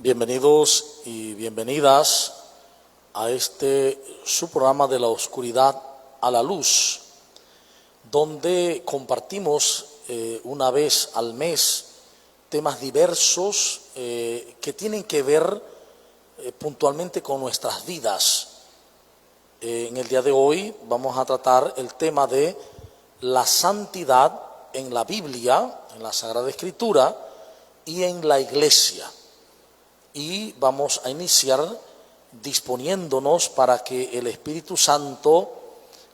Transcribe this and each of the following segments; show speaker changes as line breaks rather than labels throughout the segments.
Bienvenidos y bienvenidas a su programa de la oscuridad a la luz, donde compartimos una vez al mes temas diversos que tienen que ver puntualmente con nuestras vidas. En el día de hoy vamos a tratar el tema de la santidad en la Biblia, en la Sagrada Escritura y en la Iglesia. Y vamos a iniciar disponiéndonos para que el Espíritu Santo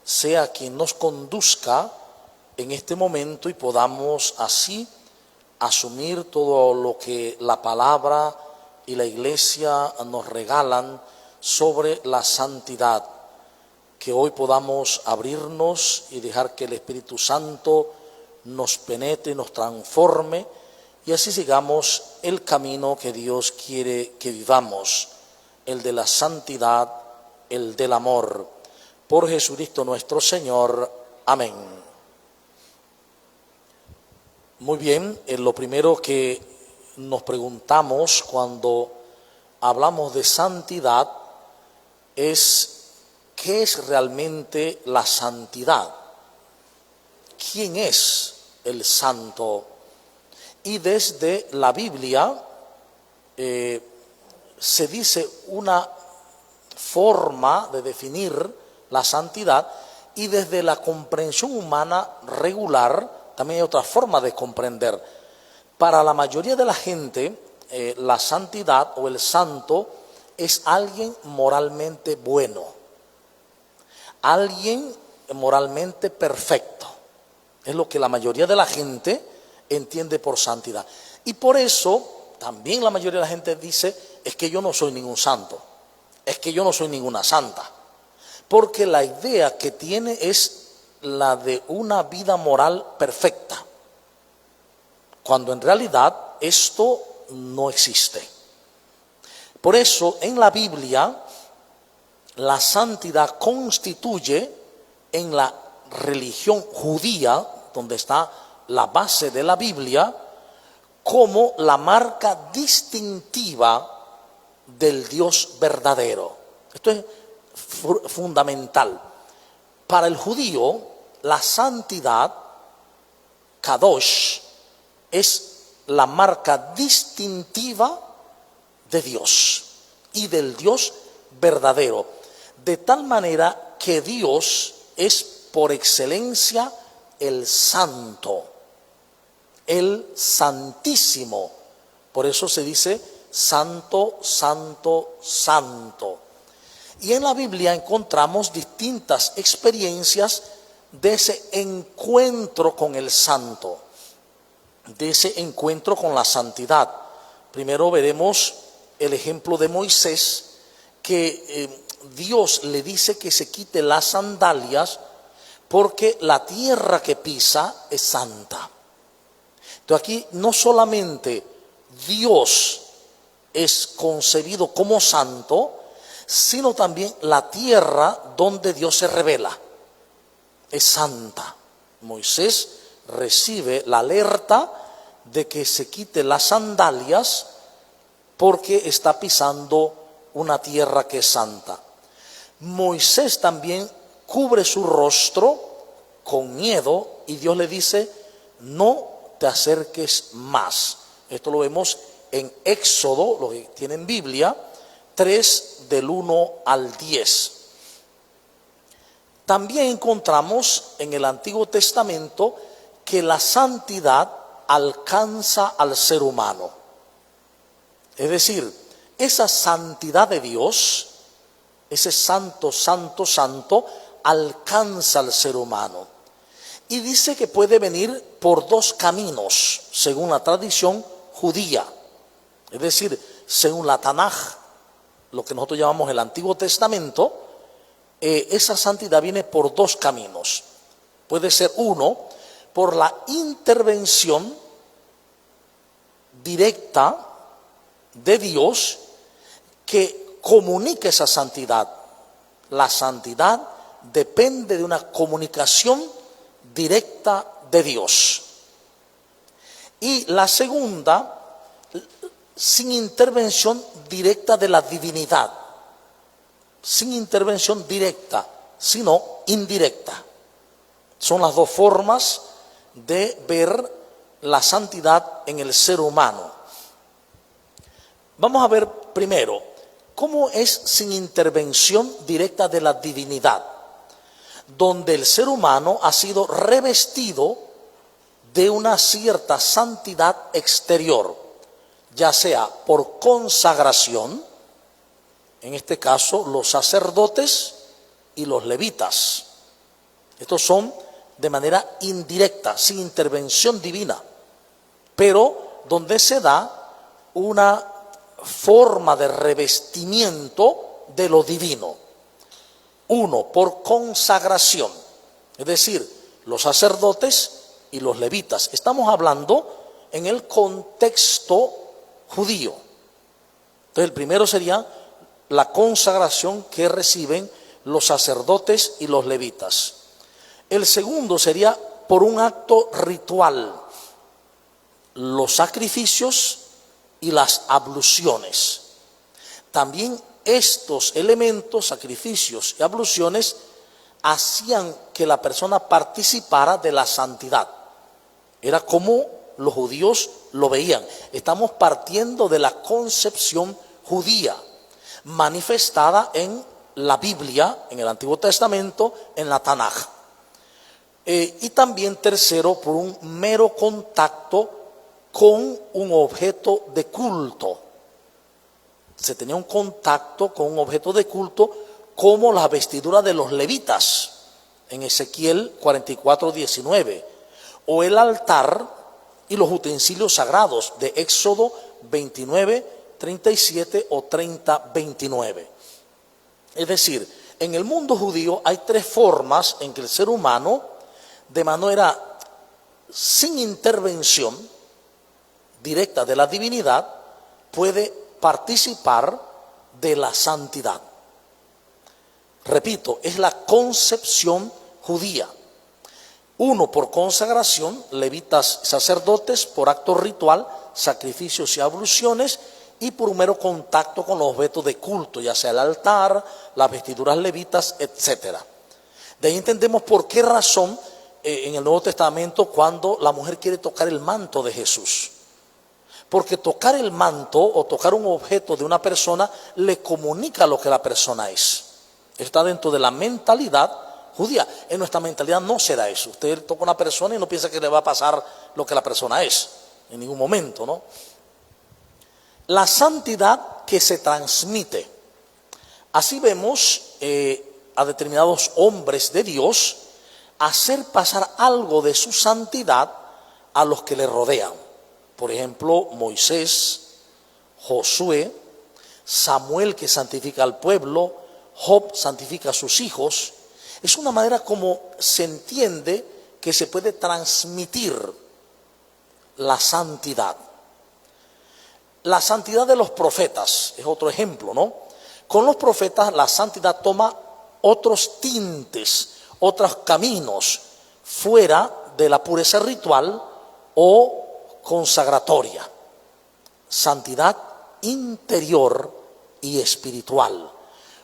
sea quien nos conduzca en este momento y podamos así asumir todo lo que la palabra y la Iglesia nos regalan sobre la santidad. Que hoy podamos abrirnos y dejar que el Espíritu Santo nos penetre, nos transforme y así sigamos el camino que Dios quiere que vivamos, el de la santidad, el del amor. Por Jesucristo nuestro Señor. Amén. Muy bien, lo primero que nos preguntamos cuando hablamos de santidad es ¿qué es realmente la santidad? ¿Quién es el santo? Y desde la Biblia se dice una forma de definir la santidad y desde la comprensión humana regular también hay otra forma de comprender. Para la mayoría de la gente, la santidad o el santo es alguien moralmente bueno, alguien moralmente perfecto. Es lo que la mayoría de la gente entiende por santidad. Y por eso también la mayoría de la gente dice, es que yo no soy ningún santo, es que yo no soy ninguna santa. Porque la idea que tiene es la de una vida moral perfecta, cuando en realidad esto no existe. Por eso en la Biblia la santidad constituye en la religión judía, donde está la base de la Biblia, como la marca distintiva del Dios verdadero. Esto es fundamental. Para el judío, la santidad, Kadosh, es la marca distintiva de Dios y del Dios verdadero. De tal manera que Dios es por excelencia el santo, el santísimo. Por eso se dice santo, santo, santo. Y en la Biblia encontramos distintas experiencias de ese encuentro con el santo, de ese encuentro con la santidad. Primero veremos el ejemplo de Moisés, que Dios le dice que se quite las sandalias porque la tierra que pisa es santa. Entonces aquí no solamente Dios es concebido como santo, sino también la tierra donde Dios se revela es santa. Moisés recibe la alerta de que se quite las sandalias porque está pisando una tierra que es santa. Moisés también cubre su rostro con miedo y Dios le dice, no te acerques más. Esto lo vemos en Éxodo, lo que tiene en Biblia, 3 del 1 al 10. También encontramos en el Antiguo Testamento que la santidad alcanza al ser humano. Es decir, esa santidad de Dios, ese santo, santo, santo, alcanza al ser humano. Y dice que puede venir por dos caminos, según la tradición judía. Es decir, según la Tanaj, lo que nosotros llamamos el Antiguo Testamento, esa santidad viene por dos caminos. Puede ser uno, por la intervención directa de Dios que comunica esa santidad. La santidad depende de una comunicación directa de Dios. Y la segunda sin intervención directa de la divinidad, sin intervención directa, sino indirecta. Son las dos formas de ver la santidad en el ser humano. Vamos a ver primero, ¿cómo es sin intervención directa de la divinidad? Donde el ser humano ha sido revestido de una cierta santidad exterior, ya sea por consagración, en este caso los sacerdotes y los levitas. Estos son de manera indirecta, sin intervención divina, pero donde se da una forma de revestimiento de lo divino. Uno, por consagración, es decir, los sacerdotes y los levitas. Estamos hablando en el contexto judío. Entonces, el primero sería la consagración que reciben los sacerdotes y los levitas. El segundo sería por un acto ritual, los sacrificios y las abluciones. También estos elementos, sacrificios y abluciones, hacían que la persona participara de la santidad. Era como los judíos lo veían. Estamos partiendo de la concepción judía, manifestada en la Biblia, en el Antiguo Testamento, en la Tanaj. Y también tercero, por un mero contacto con un objeto de culto. Se tenía un contacto con un objeto de culto como la vestidura de los levitas en Ezequiel 44:19, o el altar y los utensilios sagrados de Éxodo 29:37 o 30:29. Es decir, en el mundo judío hay tres formas en que el ser humano, de manera sin intervención directa de la divinidad, puede participar de la santidad. Repito, es la concepción judía. Uno, por consagración, levitas, sacerdotes, por acto ritual, sacrificios y abluciones, y por un mero contacto con los objetos de culto, ya sea el altar, las vestiduras levitas, etc. De ahí entendemos por qué razón en el Nuevo Testamento, cuando la mujer quiere tocar el manto de Jesús. Porque tocar el manto o tocar un objeto de una persona le comunica lo que la persona es. Está dentro de la mentalidad judía. En nuestra mentalidad no se da eso. Usted toca a una persona y no piensa que le va a pasar lo que la persona es, en ningún momento, ¿no? La santidad que se transmite. Así vemos a determinados hombres de Dios hacer pasar algo de su santidad a los que le rodean. Por ejemplo, Moisés, Josué, Samuel, que santifica al pueblo, Job santifica a sus hijos. Es una manera como se entiende que se puede transmitir la santidad. La santidad de los profetas es otro ejemplo, ¿no? Con los profetas la santidad toma otros tintes, otros caminos, fuera de la pureza ritual o consagratoria. Santidad interior y espiritual,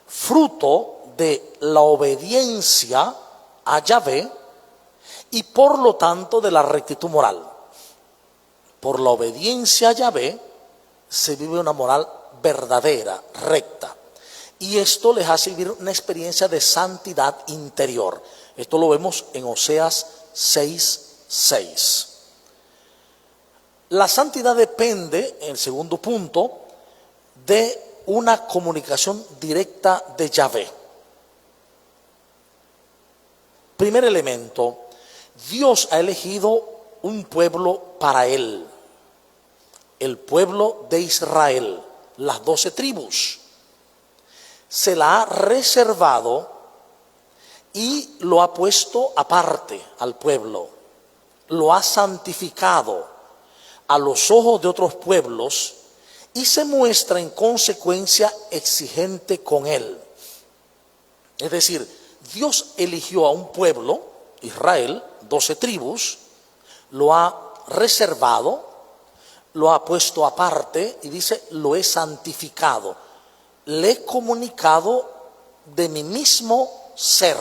fruto de la obediencia a Yahvé y por lo tanto de la rectitud moral. Por la obediencia a Yahvé se vive una moral verdadera, recta. Y esto les hace vivir una experiencia de santidad interior. Esto lo vemos en Oseas 6:6. La santidad depende, en el segundo punto, de una comunicación directa de Yahvé. Primer elemento, Dios ha elegido un pueblo para Él, el pueblo de Israel, las 12 tribus. Se la ha reservado y lo ha puesto aparte al pueblo, lo ha santificado a los ojos de otros pueblos y se muestra en consecuencia exigente con él. Es decir, Dios eligió a un pueblo, Israel, 12 tribus, lo ha reservado, lo ha puesto aparte y dice, lo he santificado. Le he comunicado de mi mismo ser.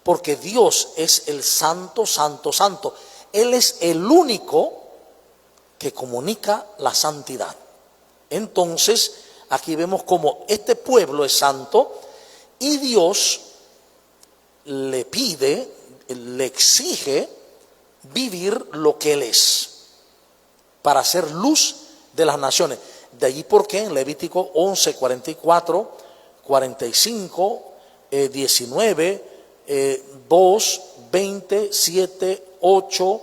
Porque Dios es el santo, santo, santo. Él es el único que comunica la santidad. Entonces, aquí vemos como este pueblo es santo y Dios le pide, le exige vivir lo que Él es para ser luz de las naciones. De allí porque en Levítico 11, 44, 45, 19, 2, 20, 7, 8,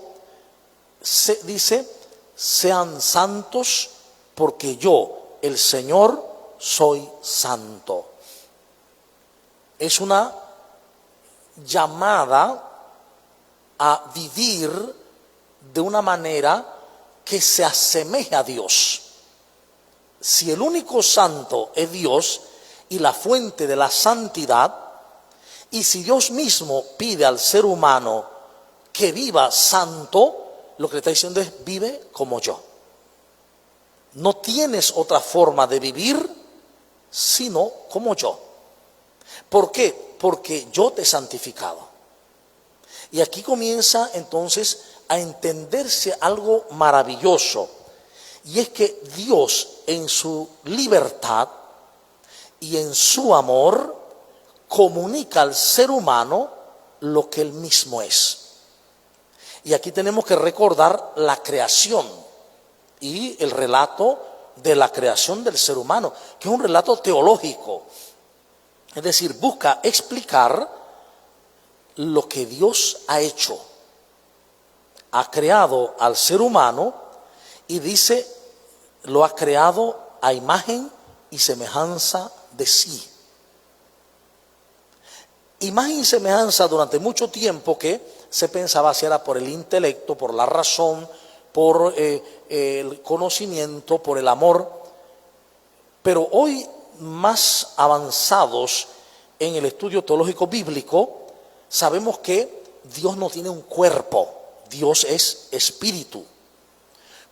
dice, sean santos porque yo, el Señor, soy santo. Es una llamada a vivir de una manera que se asemeje a Dios. Si el único santo es Dios y la fuente de la santidad, y si Dios mismo pide al ser humano que viva santo, lo que le está diciendo es vive como yo. No tienes otra forma de vivir sino como yo. ¿Por qué? Porque yo te he santificado. Y aquí comienza entonces a entenderse algo maravilloso. Y es que Dios en su libertad y en su amor comunica al ser humano lo que él mismo es. Y aquí tenemos que recordar la creación y el relato de la creación del ser humano, que es un relato teológico. Es decir, busca explicar lo que Dios ha hecho. Ha creado al ser humano y dice, lo ha creado a imagen y semejanza de sí. Imagen y semejanza durante mucho tiempo que se pensaba si era por el intelecto, por la razón, por el conocimiento, por el amor. Pero hoy, más avanzados en el estudio teológico bíblico, sabemos que Dios no tiene un cuerpo, Dios es espíritu.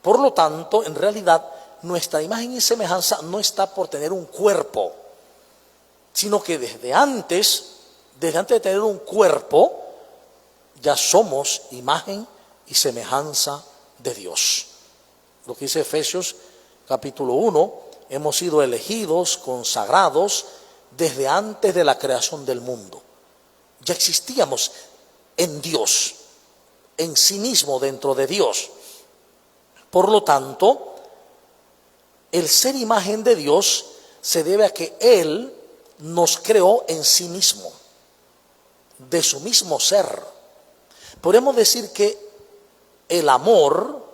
Por lo tanto, en realidad, nuestra imagen y semejanza no está por tener un cuerpo, sino que desde antes de tener un cuerpo, ya somos imagen y semejanza de Dios. Lo que dice Efesios capítulo 1, hemos sido elegidos, consagrados desde antes de la creación del mundo. Ya existíamos en Dios, en sí mismo, dentro de Dios. Por lo tanto, el ser imagen de Dios se debe a que Él nos creó en sí mismo, de su mismo ser. Podemos decir que el amor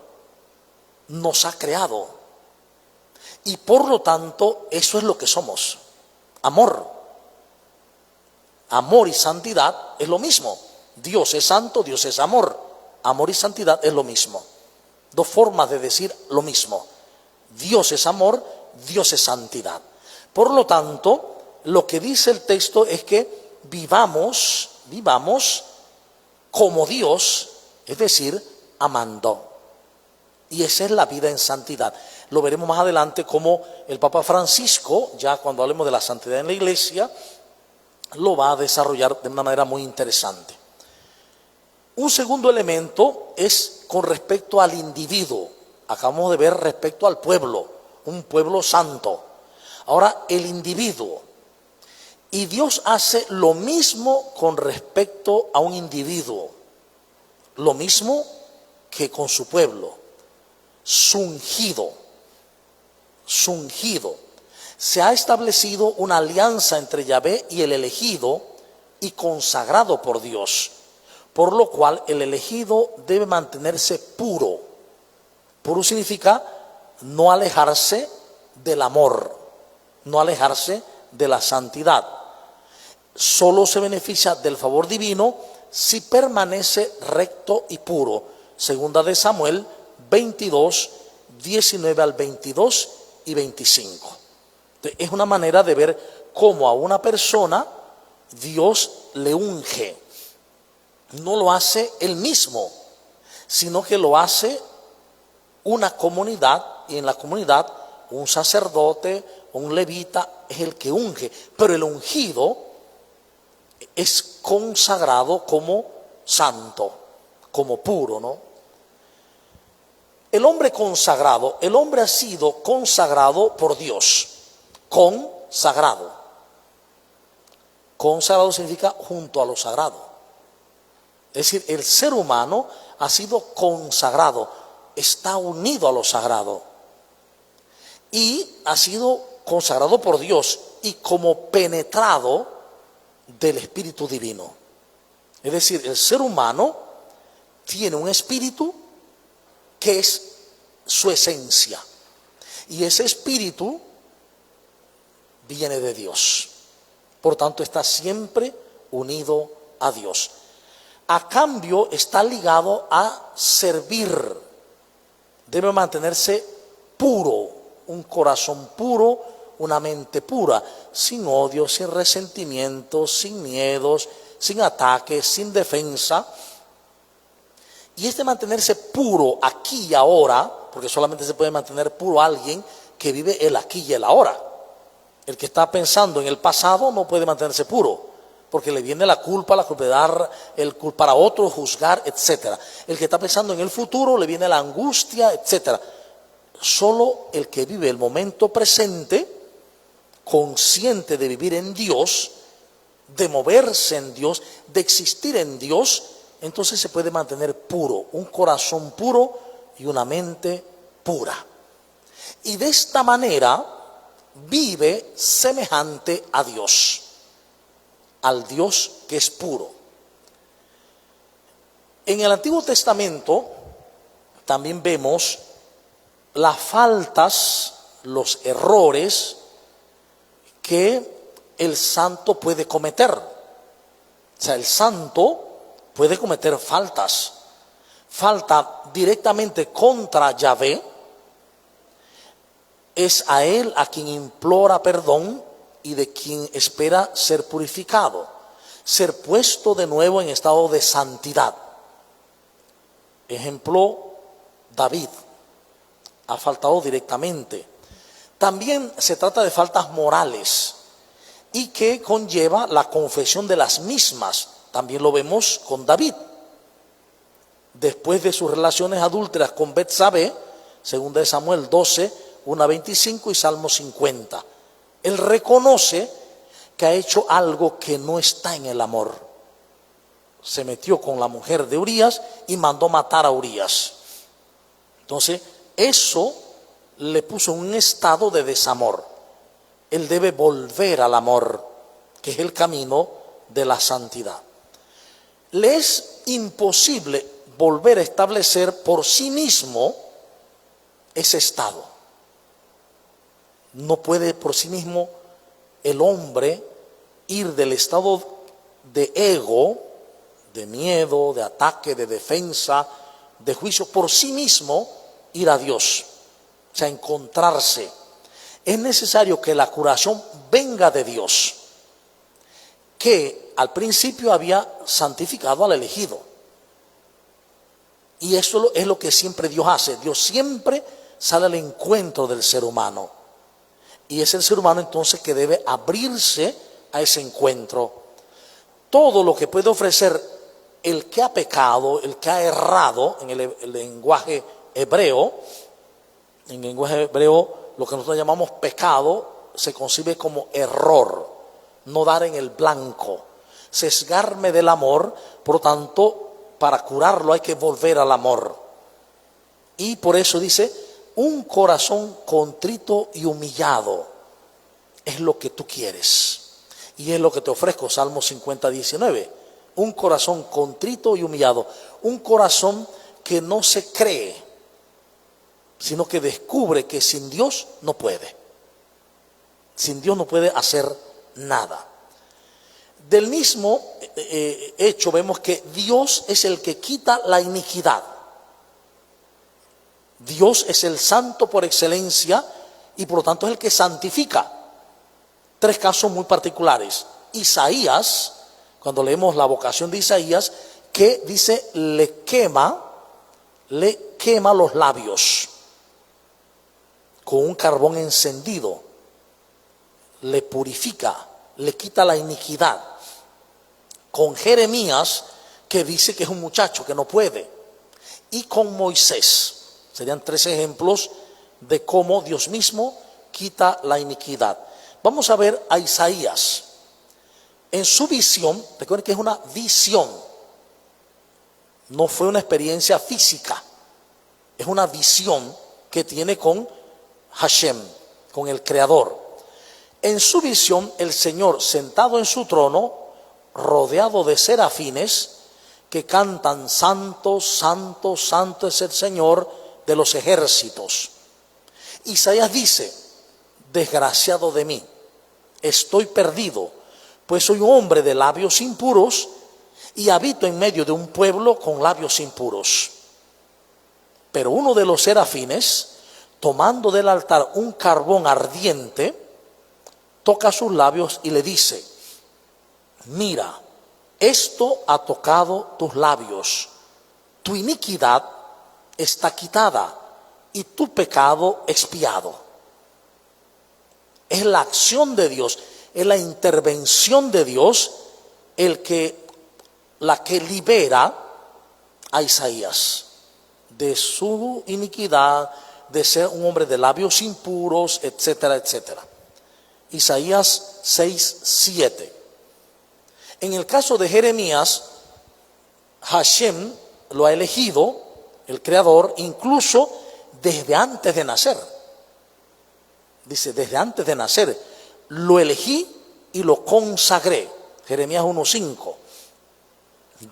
nos ha creado y por lo tanto eso es lo que somos, amor. Amor y santidad es lo mismo. Dios es santo, Dios es amor. Amor y santidad es lo mismo. Dos formas de decir lo mismo. Dios es amor, Dios es santidad. Por lo tanto, lo que dice el texto es que vivamos como Dios, es decir, amando. Y esa es la vida en santidad. Lo veremos más adelante como el Papa Francisco, ya cuando hablemos de la santidad en la iglesia, lo va a desarrollar de una manera muy interesante. Un segundo elemento es con respecto al individuo. Acabamos de ver respecto al pueblo, un pueblo santo. Ahora el individuo. Y Dios hace lo mismo con respecto a un individuo. Lo mismo que con su pueblo. Sungido. Se ha establecido una alianza entre Yahvé y el elegido y consagrado por Dios, por lo cual el elegido debe mantenerse puro. Puro significa no alejarse del amor, no alejarse de la santidad. Solo se beneficia del favor divino si permanece recto y puro. Segunda de Samuel 22, 19 al 22 y 25. Es una manera de ver cómo a una persona Dios le unge. No lo hace él mismo, sino que lo hace una comunidad, y en la comunidad un sacerdote, un levita es el que unge, pero el ungido es consagrado como santo, como puro, ¿no? El hombre consagrado, el hombre ha sido consagrado por Dios, consagrado. Consagrado significa junto a lo sagrado. Es decir, el ser humano ha sido consagrado, está unido a lo sagrado y ha sido consagrado por Dios y como penetrado del Espíritu Divino. Es decir, el ser humano tiene un espíritu que es su esencia y ese espíritu viene de Dios. Por tanto, está siempre unido a Dios. A cambio, está ligado a servir. Debe mantenerse puro, un corazón puro, una mente pura, sin odio, sin resentimientos, sin miedos, sin ataques, sin defensa. Y este mantenerse puro aquí y ahora, porque solamente se puede mantener puro alguien que vive el aquí y el ahora. El que está pensando en el pasado no puede mantenerse puro, porque le viene la culpa de dar el culpar a otro, juzgar, etc. El que está pensando en el futuro le viene la angustia, etc. Solo el que vive el momento presente, consciente de vivir en Dios, de moverse en Dios, de existir en Dios, entonces se puede mantener puro, un corazón puro y una mente pura. Y de esta manera vive semejante a Dios, al Dios que es puro. En el Antiguo Testamento también vemos las faltas, los errores que el santo puede cometer. O sea, el santo puede cometer faltas. Falta directamente contra Yahvé, es a él a quien implora perdón y de quien espera ser purificado, ser puesto de nuevo en estado de santidad. Ejemplo, David ha faltado directamente. También se trata de faltas morales y que conlleva la confesión de las mismas. También lo vemos con David. Después de sus relaciones adúlteras con Betsabé, segunda de Samuel 12, 1 a 25 y Salmo 50. Él reconoce que ha hecho algo que no está en el amor. Se metió con la mujer de Urías y mandó matar a Urías. Entonces, eso le puso en un estado de desamor. Él debe volver al amor, que es el camino de la santidad. Le es imposible volver a establecer por sí mismo ese estado. No puede por sí mismo el hombre ir del estado de ego, de miedo, de ataque, de defensa, de juicio, por sí mismo ir a Dios, o sea, encontrarse. Es necesario que la curación venga de Dios, que al principio había santificado al elegido. Y eso es lo que siempre Dios hace. Dios siempre sale al encuentro del ser humano. Y es el ser humano entonces que debe abrirse a ese encuentro. Todo lo que puede ofrecer el que ha pecado, el que ha errado, en el lenguaje hebreo, lo que nosotros llamamos pecado se concibe como error, no dar en el blanco, sesgarme del amor. Por lo tanto, para curarlo hay que volver al amor. Y por eso dice, un corazón contrito y humillado es lo que tú quieres. Y es lo que te ofrezco, Salmo 50, 19. Un corazón contrito y humillado. Un corazón que no se cree, sino que descubre que sin Dios no puede. Sin Dios no puede hacer nada. Del mismo hecho vemos que Dios es el que quita la iniquidad. Dios es el santo por excelencia y por lo tanto es el que santifica. Tres casos muy particulares. Isaías, cuando leemos la vocación de Isaías, que dice le quema los labios. con un carbón encendido, le purifica, le quita la iniquidad. Con Jeremías, que dice que es un muchacho que no puede. Y con Moisés. Serían 3 ejemplos de cómo Dios mismo quita la iniquidad. Vamos a ver a Isaías. En su visión, recuerden que es una visión, no fue una experiencia física, es una visión que tiene con Hashem, con el Creador. En su visión, el Señor sentado en su trono, rodeado de serafines que cantan: santo, santo, santo es el Señor de los ejércitos. Isaías dice: desgraciado de mí, estoy perdido, pues soy un hombre de labios impuros y habito en medio de un pueblo con labios impuros. Pero uno de los serafines, tomando del altar un carbón ardiente, toca sus labios y le dice: mira, esto ha tocado tus labios, tu iniquidad está quitada y tu pecado expiado. Es la acción de Dios, es la intervención de Dios la que libera a Isaías de su iniquidad, de ser un hombre de labios impuros, etcétera, etcétera. Isaías 6:7. En el caso de Jeremías, Hashem lo ha elegido, el Creador, incluso desde antes de nacer. Dice: desde antes de nacer lo elegí y lo consagré. Jeremías 1:5.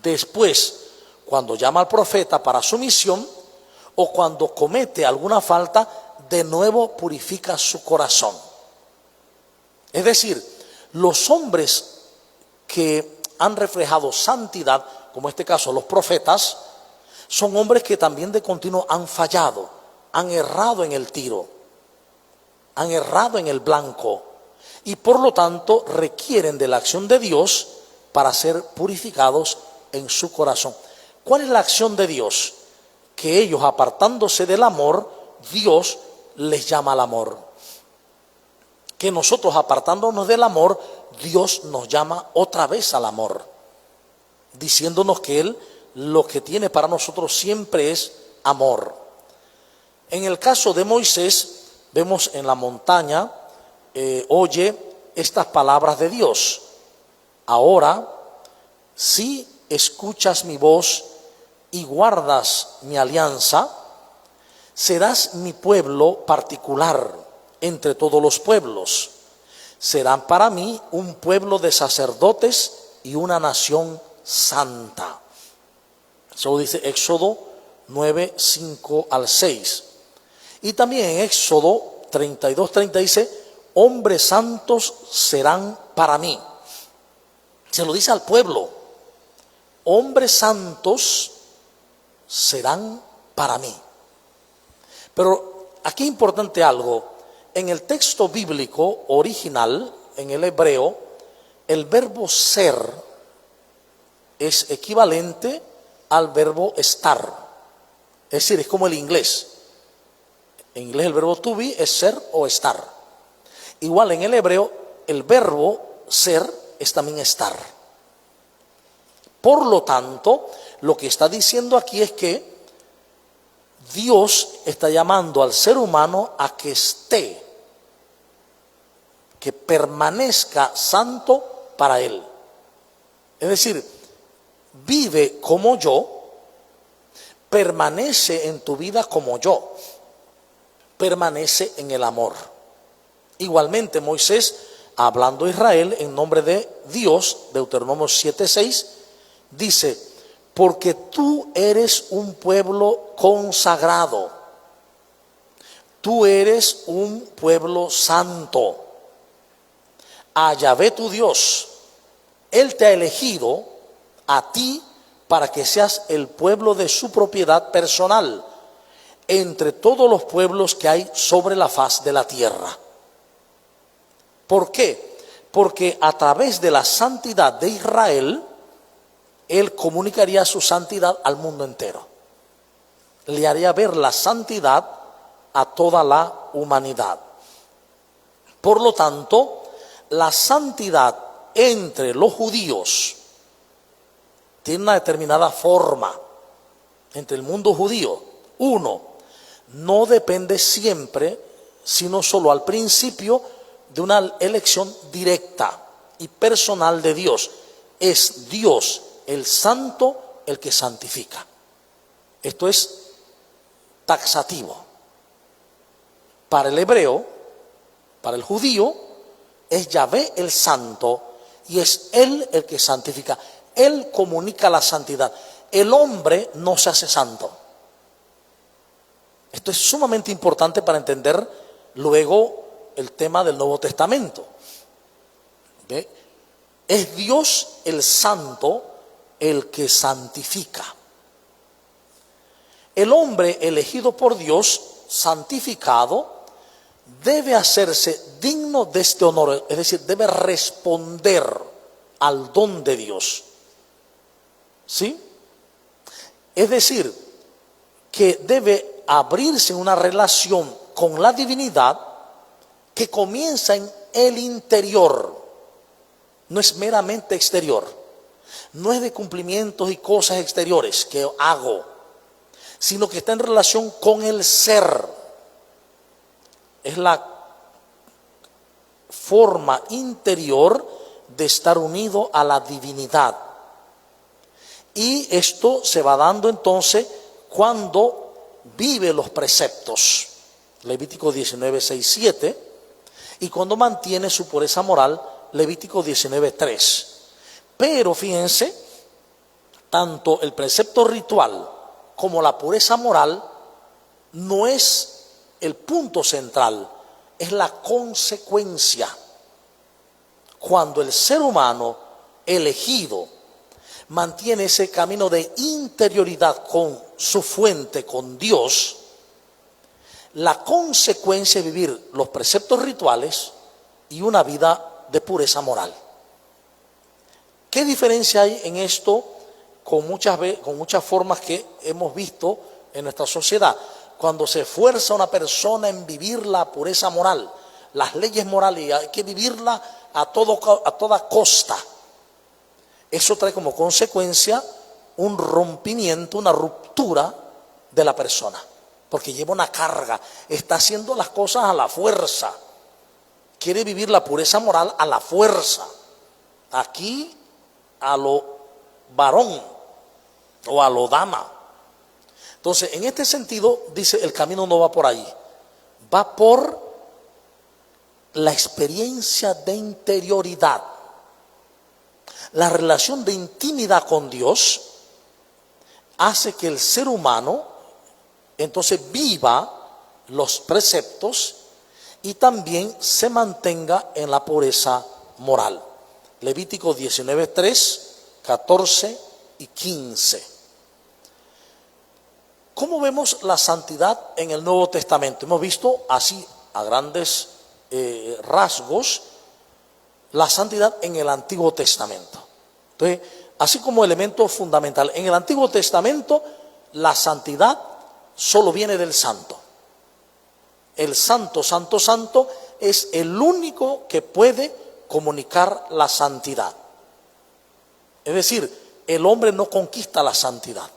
Después, cuando llama al profeta para su misión, o cuando comete alguna falta, de nuevo purifica su corazón. Es decir, los hombres que han reflejado santidad, como en este caso los profetas, son hombres que también de continuo han fallado, han errado en el tiro, han errado en el blanco, y por lo tanto requieren de la acción de Dios para ser purificados en su corazón. ¿Cuál es la acción de Dios? Que ellos, apartándose del amor, Dios les llama al amor. Que nosotros, apartándonos del amor, Dios nos llama otra vez al amor, diciéndonos que Él lo que tiene para nosotros siempre es amor. En el caso de Moisés, vemos en la montaña, oye estas palabras de Dios: ahora, si escuchas mi voz y guardas mi alianza, serás mi pueblo particular entre todos los pueblos. Serán para mí un pueblo de sacerdotes y una nación santa. Eso dice Éxodo 9:5-6. Y también en Éxodo 32:30 dice: hombres santos serán para mí. Se lo dice al pueblo: hombres santos serán para mí. Pero aquí es importante algo. En el texto bíblico original, en el hebreo, el verbo ser es equivalente al verbo estar. Es decir, es como el inglés. En inglés el verbo to be es ser o estar. Igual en el hebreo el verbo ser es también estar. Por lo tanto, lo que está diciendo aquí es que Dios está llamando al ser humano a que esté, que permanezca santo para Él. Es decir, vive como yo, permanece en tu vida como yo, permanece en el amor. Igualmente Moisés, hablando a Israel en nombre de Dios, Deuteronomio 7:6, dice: porque tú eres un pueblo consagrado, tú eres un pueblo santo. A Yahvé tu Dios, Él te ha elegido a ti para que seas el pueblo de su propiedad personal entre todos los pueblos que hay sobre la faz de la tierra. ¿Por qué? Porque a través de la santidad de Israel, Él comunicaría su santidad al mundo entero. Le haría ver la santidad a toda la humanidad. Por lo tanto, la santidad entre los judíos tiene una determinada forma entre el mundo judío. Uno, no depende siempre, sino solo al principio, de una elección directa y personal de Dios. Es Dios, el santo, el que santifica. Esto es taxativo. Para el hebreo, para el judío, es Yahvé el santo y es Él el que santifica. Él comunica la santidad. El hombre no se hace santo. Esto es sumamente importante para entender luego el tema del Nuevo Testamento. ¿Ve? Es Dios el santo el que santifica. El hombre elegido por Dios, santificado, debe hacerse digno de este honor, es decir, debe responder al don de Dios. ¿Sí? Es decir, que debe abrirse una relación con la divinidad que comienza en el interior, no es meramente exterior, no es de cumplimientos y cosas exteriores que hago, sino que está en relación con el ser. Es la forma interior de estar unido a la divinidad. Y esto se va dando entonces cuando vive los preceptos, Levítico 19, 6, 7, y cuando mantiene su pureza moral, Levítico 19, 3. Pero fíjense, tanto el precepto ritual como la pureza moral no es el punto central, es la consecuencia. Cuando el ser humano elegido mantiene ese camino de interioridad con su fuente, con Dios, la consecuencia es vivir los preceptos rituales y una vida de pureza moral. ¿Qué diferencia hay en esto con muchas formas que hemos visto en nuestra sociedad? Cuando se esfuerza una persona en vivir la pureza moral, las leyes morales, hay que vivirla a toda costa. Eso trae como consecuencia un rompimiento, una ruptura de la persona, porque lleva una carga, está haciendo las cosas a la fuerza, quiere vivir la pureza moral a la fuerza, aquí a lo varón o a lo dama. Entonces, en este sentido, dice, el camino no va por ahí, va por la experiencia de interioridad. La relación de intimidad con Dios hace que el ser humano entonces viva los preceptos y también se mantenga en la pureza moral. Levítico 19, 3, 14 y 15. ¿Cómo vemos la santidad en el Nuevo Testamento? Hemos visto así a grandes rasgos la santidad en el Antiguo Testamento. Entonces, así como elemento fundamental, en el Antiguo Testamento la santidad solo viene del santo. El santo, santo, santo es el único que puede comunicar la santidad. Es decir, el hombre no conquista la santidad.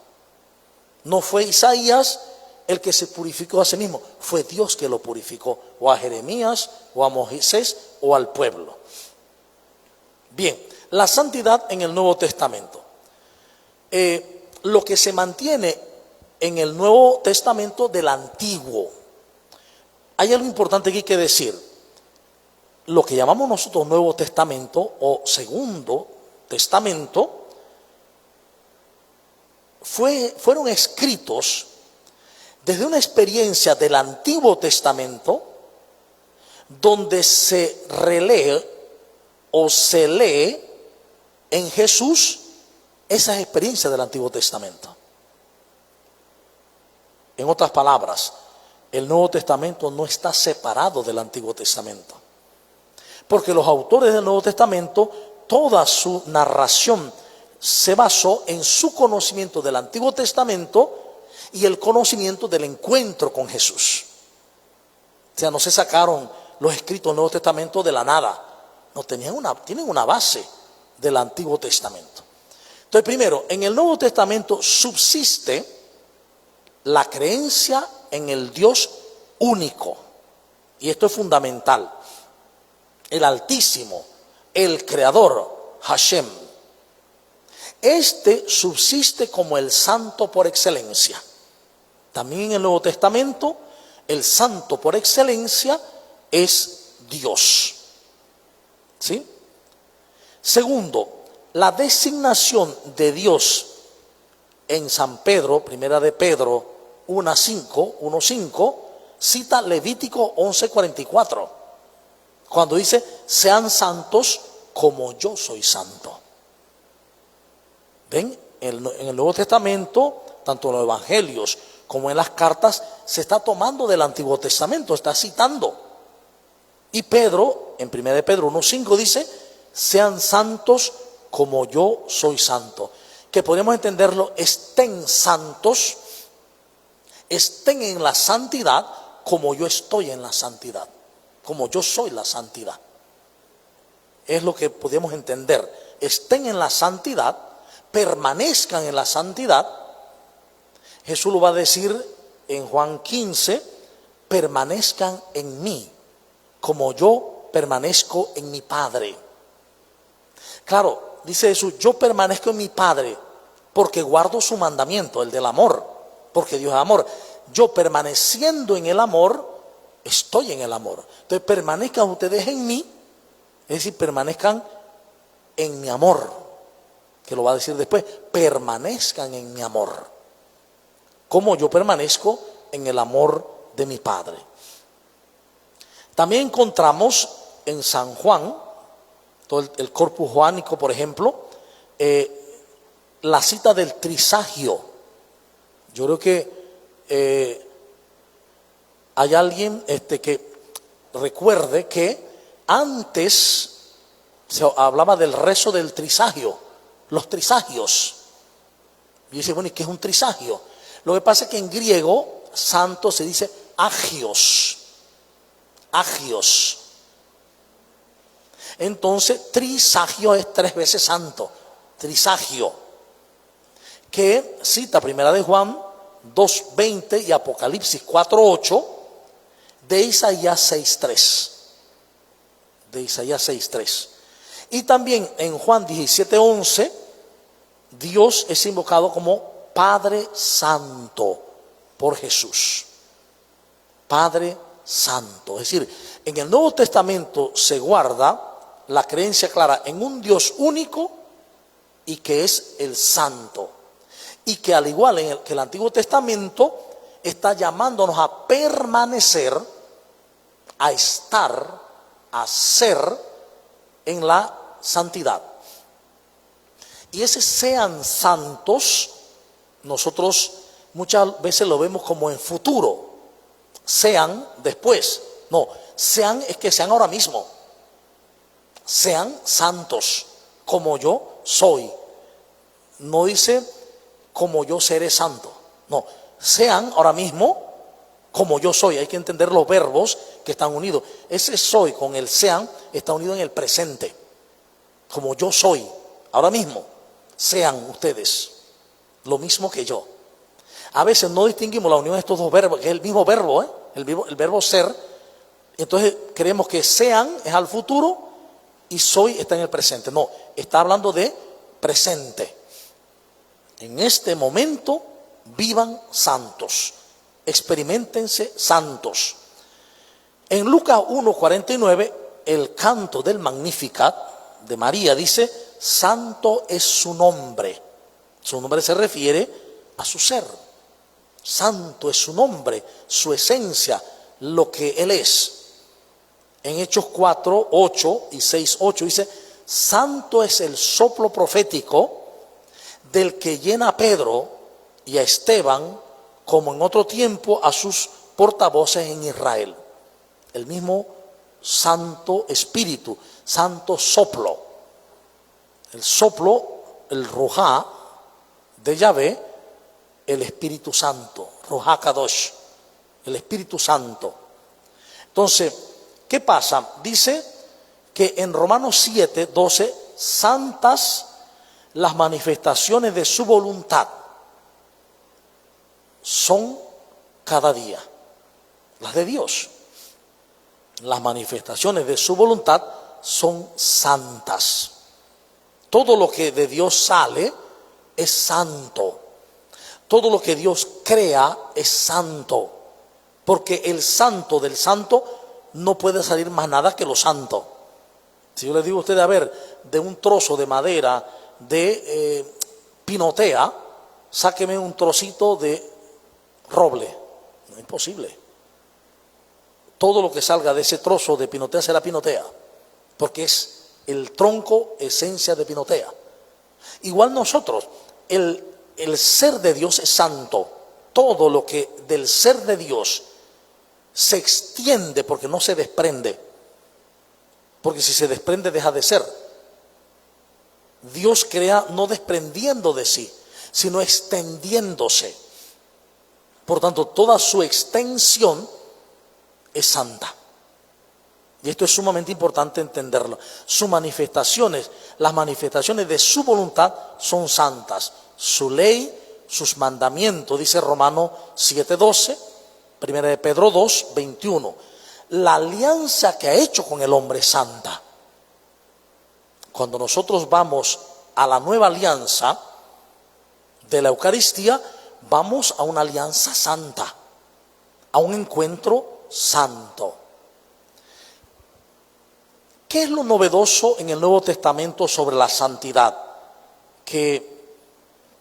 No fue Isaías el que se purificó a sí mismo, fue Dios que lo purificó, o a Jeremías, o a Moisés, o al pueblo. Bien, la santidad en el Nuevo Testamento. Lo que se mantiene en el Nuevo Testamento del Antiguo. Hay algo importante que hay que decir. Lo que llamamos nosotros Nuevo Testamento o Segundo Testamento fueron escritos desde una experiencia del Antiguo Testamento donde se relee o se lee en Jesús esas experiencias del Antiguo Testamento. En otras palabras, el Nuevo Testamento no está separado del Antiguo Testamento, porque los autores del Nuevo Testamento, toda su narración se basó en su conocimiento del Antiguo Testamento y el conocimiento del encuentro con Jesús. O sea, no se sacaron los escritos del Nuevo Testamento de la nada. No, tienen una base del Antiguo Testamento. Entonces, primero, en el Nuevo Testamento subsiste la creencia en el Dios único. Y esto es fundamental. El Altísimo, el Creador, Hashem. Este subsiste como el santo por excelencia. También en el Nuevo Testamento, el santo por excelencia es Dios. ¿Sí? Segundo, la designación de Dios en San Pedro, primera de Pedro 1:5, cita Levítico 11:44, cuando dice, sean santos como yo soy santo. ¿Ven? En el Nuevo Testamento, tanto en los evangelios como en las cartas, se está tomando del Antiguo Testamento, está citando. Y Pedro, en 1 de Pedro 1:5 dice, sean santos como yo soy santo. Que podemos entenderlo, estén santos, estén en la santidad como yo estoy en la santidad, como yo soy la santidad. Es lo que podemos entender. Estén en la santidad, permanezcan en la santidad. Jesús lo va a decir en Juan 15, permanezcan en mí, como yo permanezco en mi Padre. Claro, dice Jesús, yo permanezco en mi Padre porque guardo su mandamiento, el del amor, porque Dios es amor. Yo permaneciendo en el amor, estoy en el amor. Entonces permanezcan ustedes en mí, es decir, permanezcan en mi amor, que lo va a decir después, permanezcan en mi amor, como yo permanezco en el amor de mi Padre. También encontramos en San Juan, todo el corpus joánico, por ejemplo, la cita del trisagio. Yo creo que hay alguien que recuerde que antes se hablaba del rezo del trisagio, los trisagios. Y dice, bueno, ¿y qué es un trisagio? Lo que pasa es que en griego santo se dice agios. Agios. Entonces, trisagio es 3 veces santo. Trisagio. Que cita Primera de Juan 2:20 y Apocalipsis 4:8 de Isaías 6:3. De Isaías 6:3. Y también en Juan 17:11, Dios es invocado como Padre Santo por Jesús. Padre Santo. Es decir, en el Nuevo Testamento se guarda la creencia clara en un Dios único y que es el Santo. Y que al igual que el Antiguo Testamento está llamándonos a permanecer, a estar, a ser en la santidad. Y ese sean santos, nosotros muchas veces lo vemos como en futuro. Sean después. No, sean es que sean ahora mismo. Sean santos como yo soy. No dice como yo seré santo. No, sean ahora mismo como yo soy. Hay que entender los verbos que están unidos. Ese soy con el sean está unido en el presente. Como yo soy, ahora mismo, sean ustedes lo mismo que yo. A veces no distinguimos la unión de estos dos verbos, que es el mismo verbo, el verbo ser. Entonces creemos que sean es al futuro y soy está en el presente. No, está hablando de presente. En este momento vivan santos, experiméntense santos. En Lucas 1:49, el canto del Magnificat de María dice, santo es su nombre. Su nombre se refiere a su ser. Santo es su nombre, su esencia, lo que Él es. En Hechos 4:8 y 6:8 dice, santo es el soplo profético del que llena a Pedro y a Esteban, como en otro tiempo a sus portavoces en Israel. El mismo Santo Espíritu, Santo Soplo. El soplo, el Ruhá de Yahvé, el Espíritu Santo, Ruhá Kadosh, el Espíritu Santo. Entonces, ¿qué pasa? Dice que en Romanos 7, 12, santas las manifestaciones de su voluntad son cada día, las de Dios. Las manifestaciones de su voluntad son santas. Todo lo que de Dios sale es santo. Todo lo que Dios crea es santo. Porque el santo del santo no puede salir más nada que lo santo. Si yo le digo a ustedes, a ver, de un trozo de madera de pinotea, sáqueme un trocito de roble. No es imposible. Todo lo que salga de ese trozo de pinotea será pinotea, porque es el tronco, esencia de pinotea. Igual nosotros, el ser de Dios es santo. Todo lo que del ser de Dios se extiende porque no se desprende. Porque si se desprende deja de ser. Dios crea no desprendiendo de sí, sino extendiéndose. Por tanto, toda su extensión es santa. Y esto es sumamente importante entenderlo. Sus manifestaciones, las manifestaciones de su voluntad son santas. Su ley, sus mandamientos, dice Romanos 7:12, 1 de Pedro 2:21. La alianza que ha hecho con el hombre es santa. Cuando nosotros vamos a la nueva alianza de la Eucaristía, vamos a una alianza santa, a un encuentro santo. ¿Qué es lo novedoso en el Nuevo Testamento sobre la santidad? Que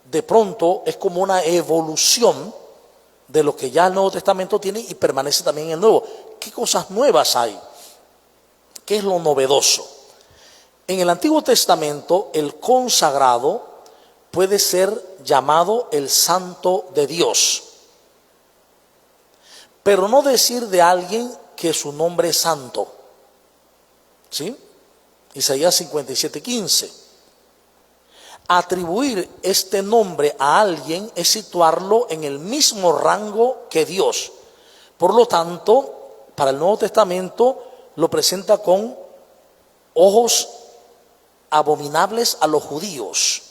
de pronto es como una evolución de lo que ya el Nuevo Testamento tiene y permanece también en el Nuevo. ¿Qué cosas nuevas hay? ¿Qué es lo novedoso? En el Antiguo Testamento, el consagrado puede ser llamado el santo de Dios, pero no decir de alguien que su nombre es santo. ¿Sí? Isaías 57:15. Atribuir este nombre a alguien es situarlo en el mismo rango que Dios. Por lo tanto, para el Nuevo Testamento lo presenta con ojos abominables a los judíos.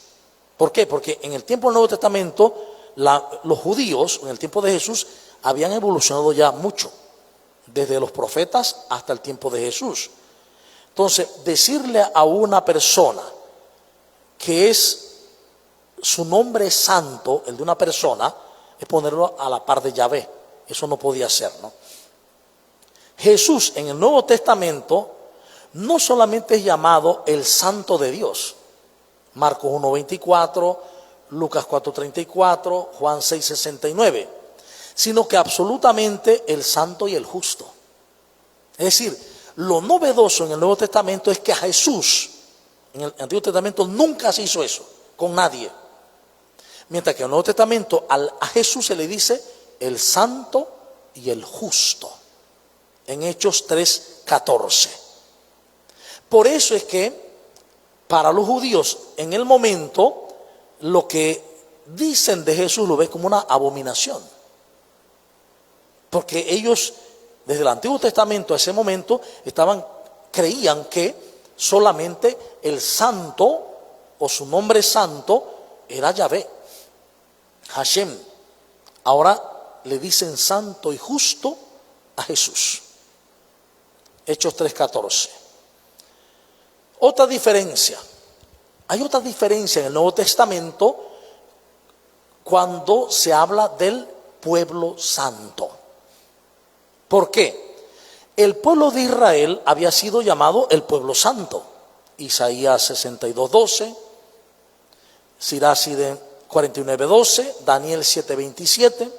¿Por qué? Porque en el tiempo del Nuevo Testamento, los judíos, en el tiempo de Jesús, habían evolucionado ya mucho, desde los profetas hasta el tiempo de Jesús. Entonces, decirle a una persona que su nombre es santo, el de una persona, es ponerlo a la par de Yahvé. Eso no podía ser, ¿no? Jesús en el Nuevo Testamento no solamente es llamado el santo de Dios, Marcos 1:24, Lucas 4:34, Juan 6:69, sino que absolutamente el santo y el justo. Es decir, lo novedoso en el Nuevo Testamento es que a Jesús, en el Antiguo Testamento nunca se hizo eso, con nadie. Mientras que en el Nuevo Testamento a Jesús se le dice el santo y el justo, en Hechos 3:14. Por eso es que para los judíos en el momento lo que dicen de Jesús lo ven como una abominación. Porque ellos desde el Antiguo Testamento a ese momento creían que solamente el santo o su nombre santo era Yahvé, Hashem. Ahora le dicen santo y justo a Jesús. Hechos 3:14. Otra diferencia. Hay otra diferencia en el Nuevo Testamento cuando se habla del pueblo santo. ¿Por qué? El pueblo de Israel había sido llamado el pueblo santo. Isaías 62:12, Siracide 49:12, Daniel 7:27,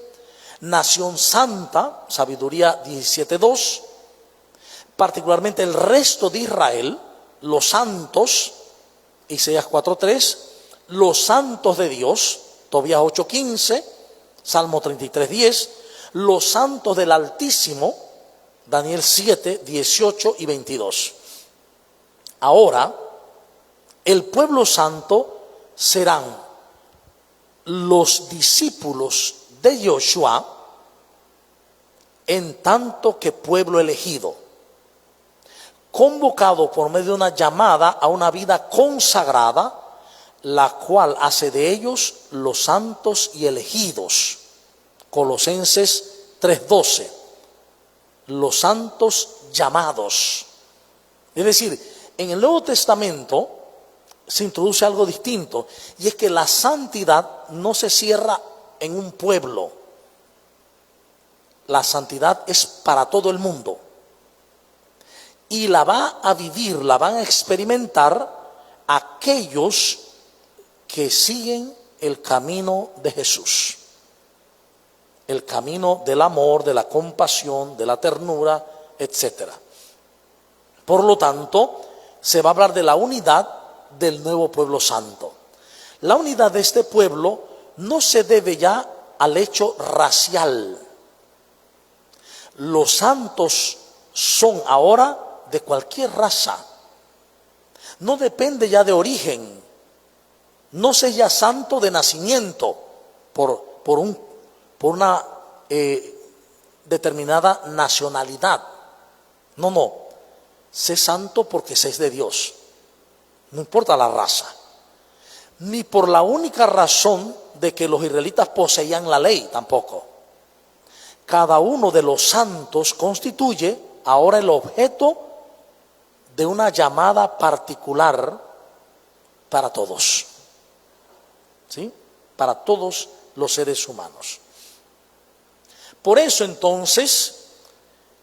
nación santa, Sabiduría 17:2. Particularmente el resto de Israel, los santos, Isaías 4:3, los santos de Dios, Tobías 8:15, Salmo 33:10, los santos del Altísimo, Daniel 7:18 y 22. Ahora, el pueblo santo serán los discípulos de Yoshua, en tanto que pueblo elegido, convocado por medio de una llamada a una vida consagrada, la cual hace de ellos los santos y elegidos. Colosenses 3:12, los santos llamados. Es decir, en el Nuevo Testamento se introduce algo distinto, y es que la santidad no se cierra en un pueblo. La santidad es para todo el mundo. Y la va a vivir, la van a experimentar aquellos que siguen el camino de Jesús. El camino del amor, de la compasión, de la ternura, etc. Por lo tanto, se va a hablar de la unidad del nuevo pueblo santo. La unidad de este pueblo no se debe ya al hecho racial. Los santos son ahora de cualquier raza. No depende ya de origen. No sea ya santo de nacimiento por una determinada nacionalidad. No. Sé santo porque sé de Dios. No importa la raza. Ni por la única razón de que los israelitas poseían la ley tampoco. Cada uno de los santos constituye ahora el objeto de una llamada particular para todos. ¿Sí? Para todos los seres humanos. Por eso entonces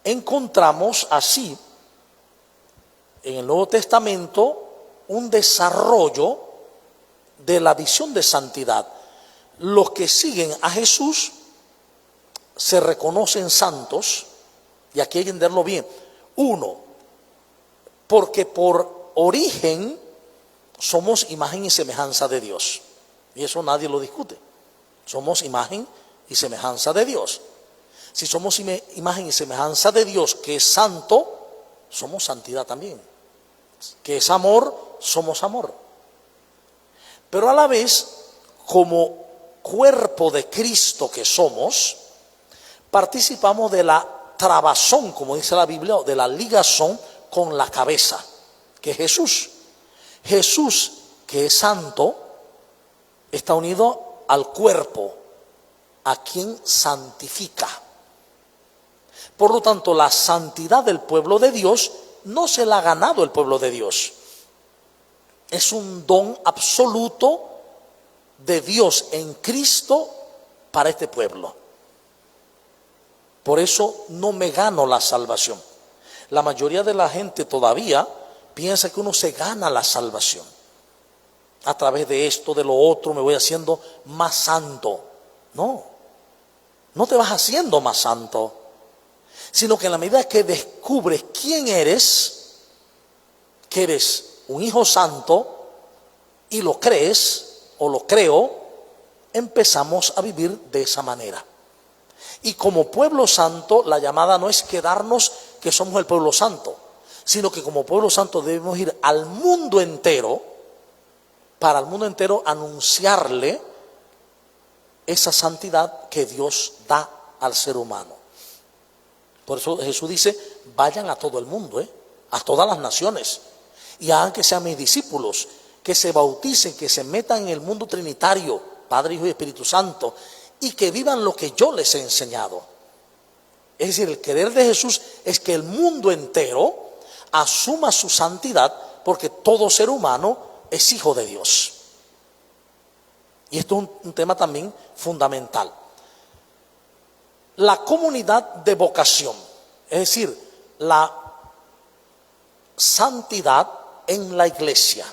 encontramos así en el Nuevo Testamento un desarrollo de la visión de santidad. Los que siguen a Jesús se reconocen santos, y aquí hay que entenderlo bien. Uno, porque por origen somos imagen y semejanza de Dios, y eso nadie lo discute. Somos imagen y semejanza de Dios. Si somos imagen y semejanza de Dios, que es santo, somos santidad también. Que es amor, somos amor. Pero a la vez, como cuerpo de Cristo que somos, participamos de la trabazón, como dice la Biblia, de la ligazón con la cabeza, que es Jesús. Jesús, que es santo, está unido al cuerpo, a quien santifica. Por lo tanto, la santidad del pueblo de Dios no se la ha ganado el pueblo de Dios. Es un don absoluto de Dios en Cristo para este pueblo. Por eso no me gano la salvación. La mayoría de la gente todavía piensa que uno se gana la salvación. A través de esto, de lo otro, me voy haciendo más santo. No te vas haciendo más santo, sino que en la medida que descubres quién eres, que eres un hijo santo, y lo crees o lo creo, empezamos a vivir de esa manera. Y como pueblo santo, la llamada no es quedarnos que somos el pueblo santo, sino que como pueblo santo debemos ir al mundo entero, para al mundo entero anunciarle esa santidad que Dios da al ser humano. Por eso Jesús dice, vayan a todo el mundo, a todas las naciones, y hagan que sean mis discípulos, que se bauticen, que se metan en el mundo trinitario, Padre, Hijo y Espíritu Santo, y que vivan lo que yo les he enseñado. Es decir, el querer de Jesús es que el mundo entero asuma su santidad, porque todo ser humano es hijo de Dios. Y esto es un tema también fundamental. La comunidad de vocación, es decir, la santidad en la iglesia.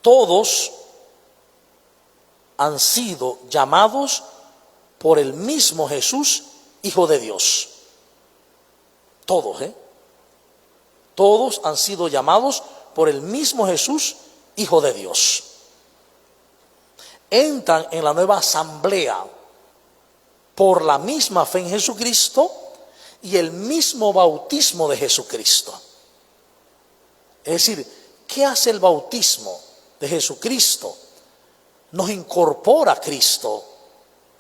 Todos han sido llamados por el mismo Jesús, Hijo de Dios. Todos, Todos han sido llamados por el mismo Jesús, Hijo de Dios. Entran en la nueva asamblea por la misma fe en Jesucristo y el mismo bautismo de Jesucristo. Es decir, ¿qué hace el bautismo de Jesucristo? Nos incorpora a Cristo,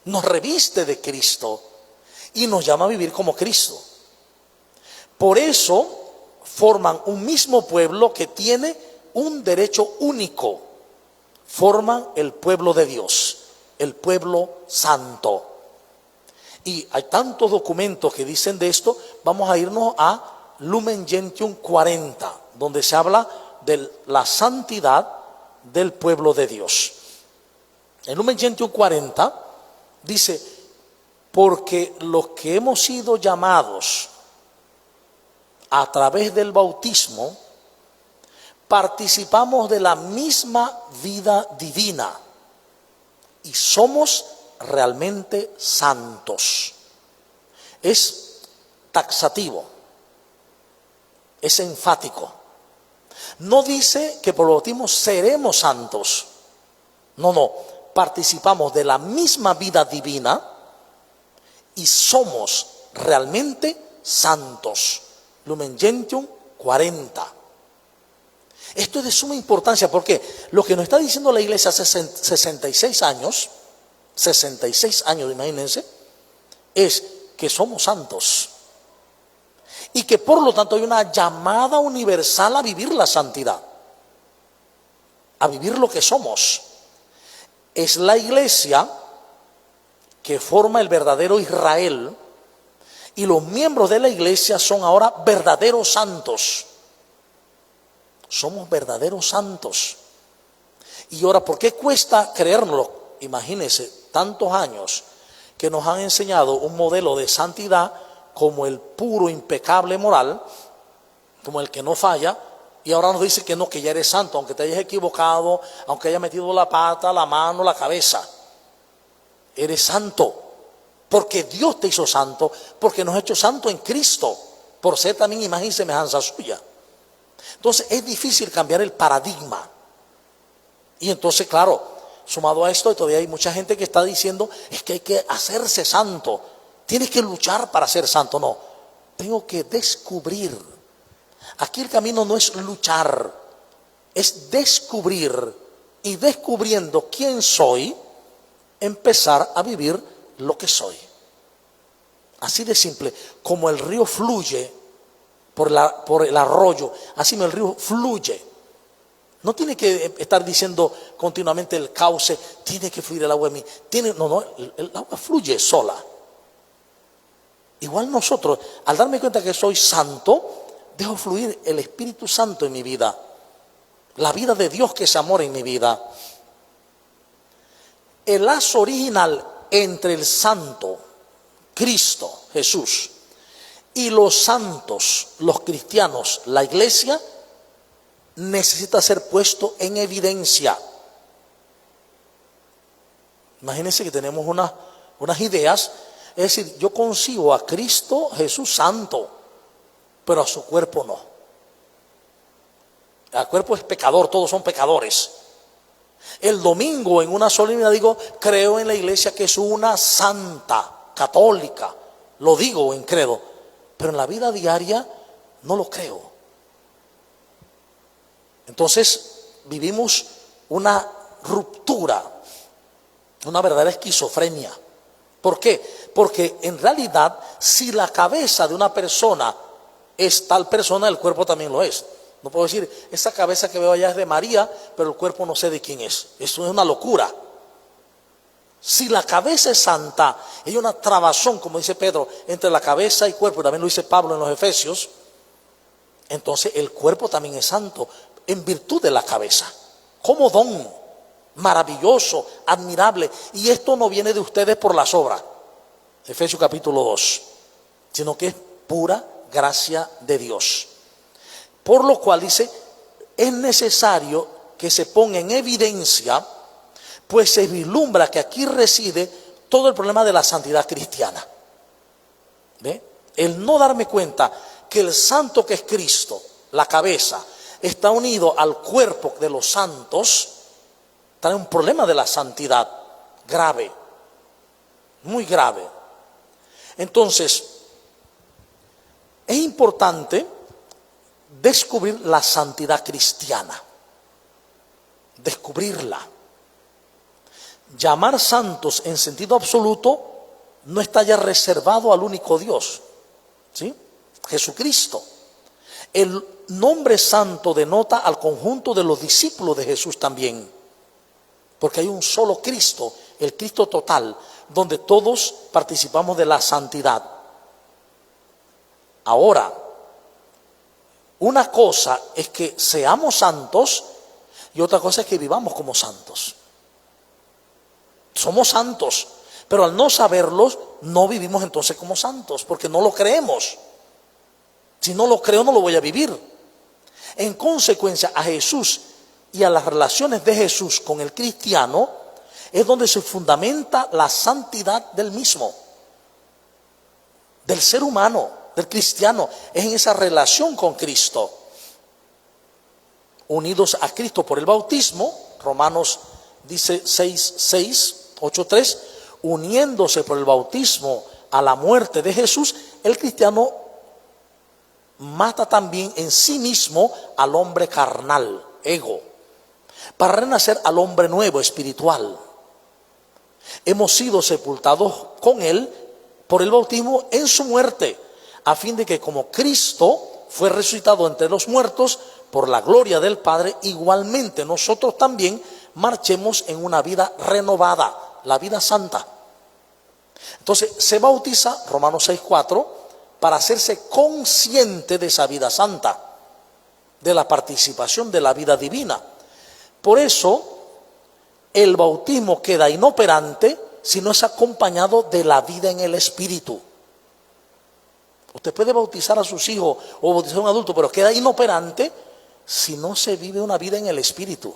nos reviste de Cristo y nos llama a vivir como Cristo. Por eso forman un mismo pueblo que tiene un derecho único. Forman el pueblo de Dios, el pueblo santo. Y hay tantos documentos que dicen de esto. Vamos a irnos a Lumen Gentium 40, donde se habla de la santidad del pueblo de Dios. En Lumen Gentium 40 dice: porque los que hemos sido llamados a través del bautismo, participamos de la misma vida divina y somos realmente santos. Es taxativo, es enfático. No dice que por el bautismo seremos santos. No, participamos de la misma vida divina y somos realmente santos. Lumen Gentium 40. Esto es de suma importancia porque lo que nos está diciendo la iglesia hace 66 años, imagínense, es que somos santos. Y que por lo tanto hay una llamada universal a vivir la santidad, a vivir lo que somos. Es la iglesia que forma el verdadero Israel, y los miembros de la iglesia son ahora verdaderos santos. Somos verdaderos santos. Y ahora, ¿por qué cuesta creérnoslo? Imagínense, tantos años que nos han enseñado un modelo de santidad como el puro, impecable moral, como el que no falla, y ahora nos dice que no, que ya eres santo, aunque te hayas equivocado, aunque hayas metido la pata, la mano, la cabeza. Eres santo, porque Dios te hizo santo, porque nos ha hecho santo en Cristo, por ser también imagen y semejanza suya. Entonces es difícil cambiar el paradigma. Y entonces, claro, sumado a esto, todavía hay mucha gente que está diciendo, es que hay que hacerse santo, tienes que luchar para ser santo. No, tengo que descubrir. Aquí el camino no es luchar, es descubrir, y descubriendo quién soy, empezar a vivir lo que soy. Así de simple, como el río fluye por el arroyo, así el río fluye. No tiene que estar diciendo continuamente el cauce, tiene que fluir el agua en mí. No, el agua fluye sola. Igual nosotros, al darme cuenta que soy santo, dejo fluir el Espíritu Santo en mi vida. La vida de Dios que es amor en mi vida. El lazo original entre el santo, Cristo, Jesús, y los santos, los cristianos, la iglesia, necesita ser puesto en evidencia. Imagínense que tenemos unas ideas, es decir, yo concibo a Cristo Jesús santo, pero a su cuerpo no. El cuerpo es pecador, todos son pecadores. El domingo en una solemnidad digo, creo en la iglesia que es una santa, católica, lo digo en credo, pero en la vida diaria no lo creo. Entonces vivimos una ruptura, una verdadera esquizofrenia. ¿Por qué? Porque en realidad si la cabeza de una persona es tal persona, el cuerpo también lo es. No puedo decir, esa cabeza que veo allá es de María, pero el cuerpo no sé de quién es. Eso es una locura. Si la cabeza es santa, hay una trabazón, como dice Pedro, entre la cabeza y cuerpo, también lo dice Pablo en los Efesios, entonces el cuerpo también es santo, en virtud de la cabeza, como don, maravilloso, admirable. Y esto no viene de ustedes por las obras, Efesios capítulo 2, sino que es pura gracia de Dios. Por lo cual dice, es necesario que se ponga en evidencia, pues se vislumbra que aquí reside todo el problema de la santidad cristiana. ¿Ve? El no darme cuenta que el santo que es Cristo, la cabeza, está unido al cuerpo de los santos, trae un problema de la santidad grave, muy grave. Entonces, es importante descubrir la santidad cristiana, descubrirla. Llamar santos en sentido absoluto no está ya reservado al único Dios, ¿sí? Jesucristo. El nombre santo denota al conjunto de los discípulos de Jesús también, porque hay un solo Cristo, el Cristo total, donde todos participamos de la santidad. Ahora, una cosa es que seamos santos y otra cosa es que vivamos como santos. Somos santos, pero al no saberlos, no vivimos entonces como santos, porque no lo creemos. Si no lo creo, no lo voy a vivir. En consecuencia, a Jesús y a las relaciones de Jesús con el cristiano es donde se fundamenta la santidad del mismo, del ser humano, del cristiano. Es en esa relación con Cristo. Unidos a Cristo por el bautismo, Romanos dice 8:3, uniéndose por el bautismo a la muerte de Jesús, el cristiano mata también en sí mismo al hombre carnal, ego, para renacer al hombre nuevo, espiritual. Hemos sido sepultados con él por el bautismo en su muerte, a fin de que como Cristo fue resucitado entre los muertos por la gloria del Padre, igualmente nosotros también marchemos en una vida renovada, la vida santa. Entonces se bautiza, Romanos 6:4, para hacerse consciente de esa vida santa, de la participación de la vida divina. Por eso el bautismo queda inoperante si no es acompañado de la vida en el Espíritu. Usted puede bautizar a sus hijos o bautizar a un adulto, pero queda inoperante si no se vive una vida en el Espíritu,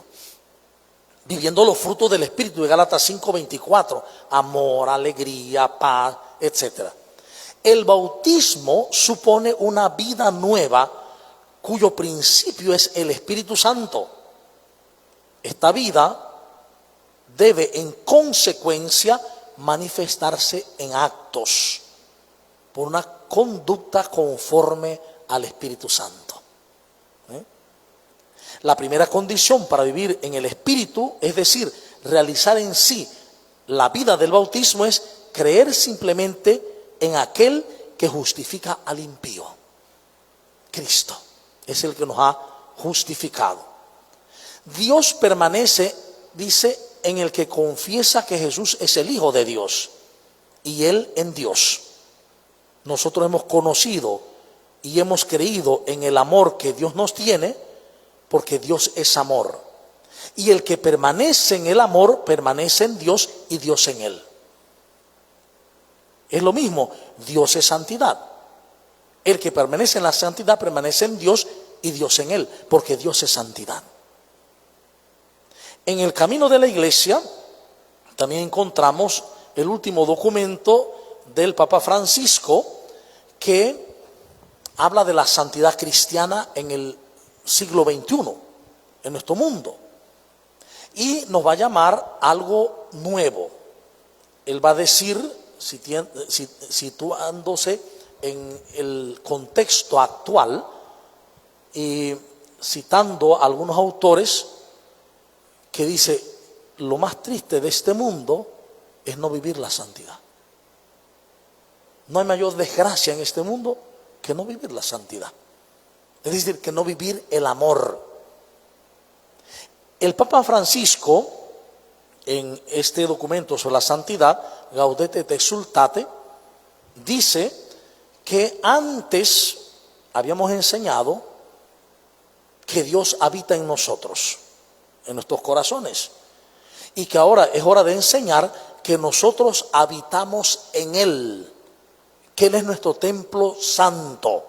viviendo los frutos del Espíritu de Gálatas 5:24, amor, alegría, paz, etc. El bautismo supone una vida nueva cuyo principio es el Espíritu Santo. Esta vida debe en consecuencia manifestarse en actos, por una conducta conforme al Espíritu Santo. La primera condición para vivir en el Espíritu, es decir, realizar en sí la vida del bautismo, es creer simplemente en aquel que justifica al impío. Cristo es el que nos ha justificado. Dios permanece, dice, en el que confiesa que Jesús es el Hijo de Dios y Él en Dios. Nosotros hemos conocido y hemos creído en el amor que Dios nos tiene, porque Dios es amor. Y el que permanece en el amor, permanece en Dios y Dios en él. Es lo mismo, Dios es santidad. El que permanece en la santidad permanece en Dios y Dios en él, porque Dios es santidad. En el camino de la iglesia también encontramos el último documento del Papa Francisco, que habla de la santidad cristiana en el siglo XXI, en nuestro mundo, y nos va a llamar algo nuevo. Él va a decir, situándose en el contexto actual y citando a algunos autores, que dice: lo más triste de este mundo es no vivir la santidad. No hay mayor desgracia en este mundo que no vivir la santidad. Es decir, que no vivir el amor. El Papa Francisco, en este documento sobre la santidad, Gaudete et Exsultate, dice que antes habíamos enseñado que Dios habita en nosotros, en nuestros corazones, y que ahora es hora de enseñar que nosotros habitamos en Él, que Él es nuestro templo santo.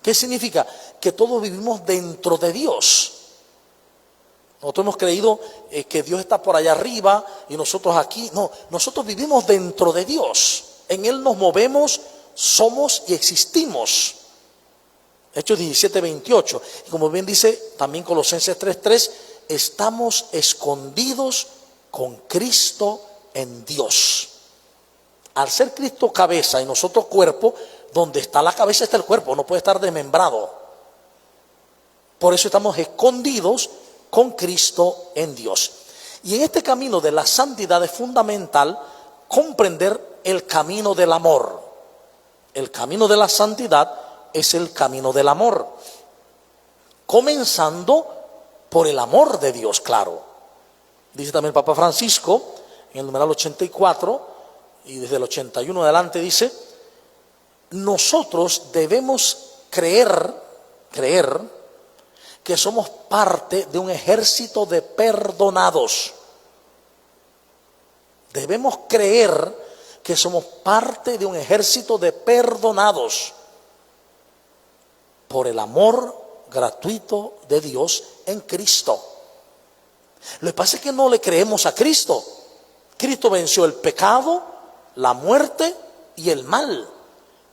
¿Qué significa? Que todos vivimos dentro de Dios. Nosotros hemos creído que Dios está por allá arriba y nosotros aquí. No, nosotros vivimos dentro de Dios. En Él nos movemos, somos y existimos. Hechos 17:28. Y como bien dice también Colosenses 3:3, estamos escondidos con Cristo en Dios. Al ser Cristo cabeza y nosotros cuerpo, donde está la cabeza está el cuerpo, no puede estar desmembrado. Por eso estamos escondidos con Cristo en Dios. Y en este camino de la santidad es fundamental comprender el camino del amor. El camino de la santidad es el camino del amor. Comenzando por el amor de Dios, claro. Dice también el Papa Francisco, en el numeral 84, y desde el 81 adelante dice, nosotros debemos creer que somos parte de un ejército de perdonados. Debemos creer que somos parte de un ejército de perdonados por el amor gratuito de Dios en Cristo. Lo que pasa es que no le creemos a Cristo. Cristo venció el pecado, la muerte y el mal.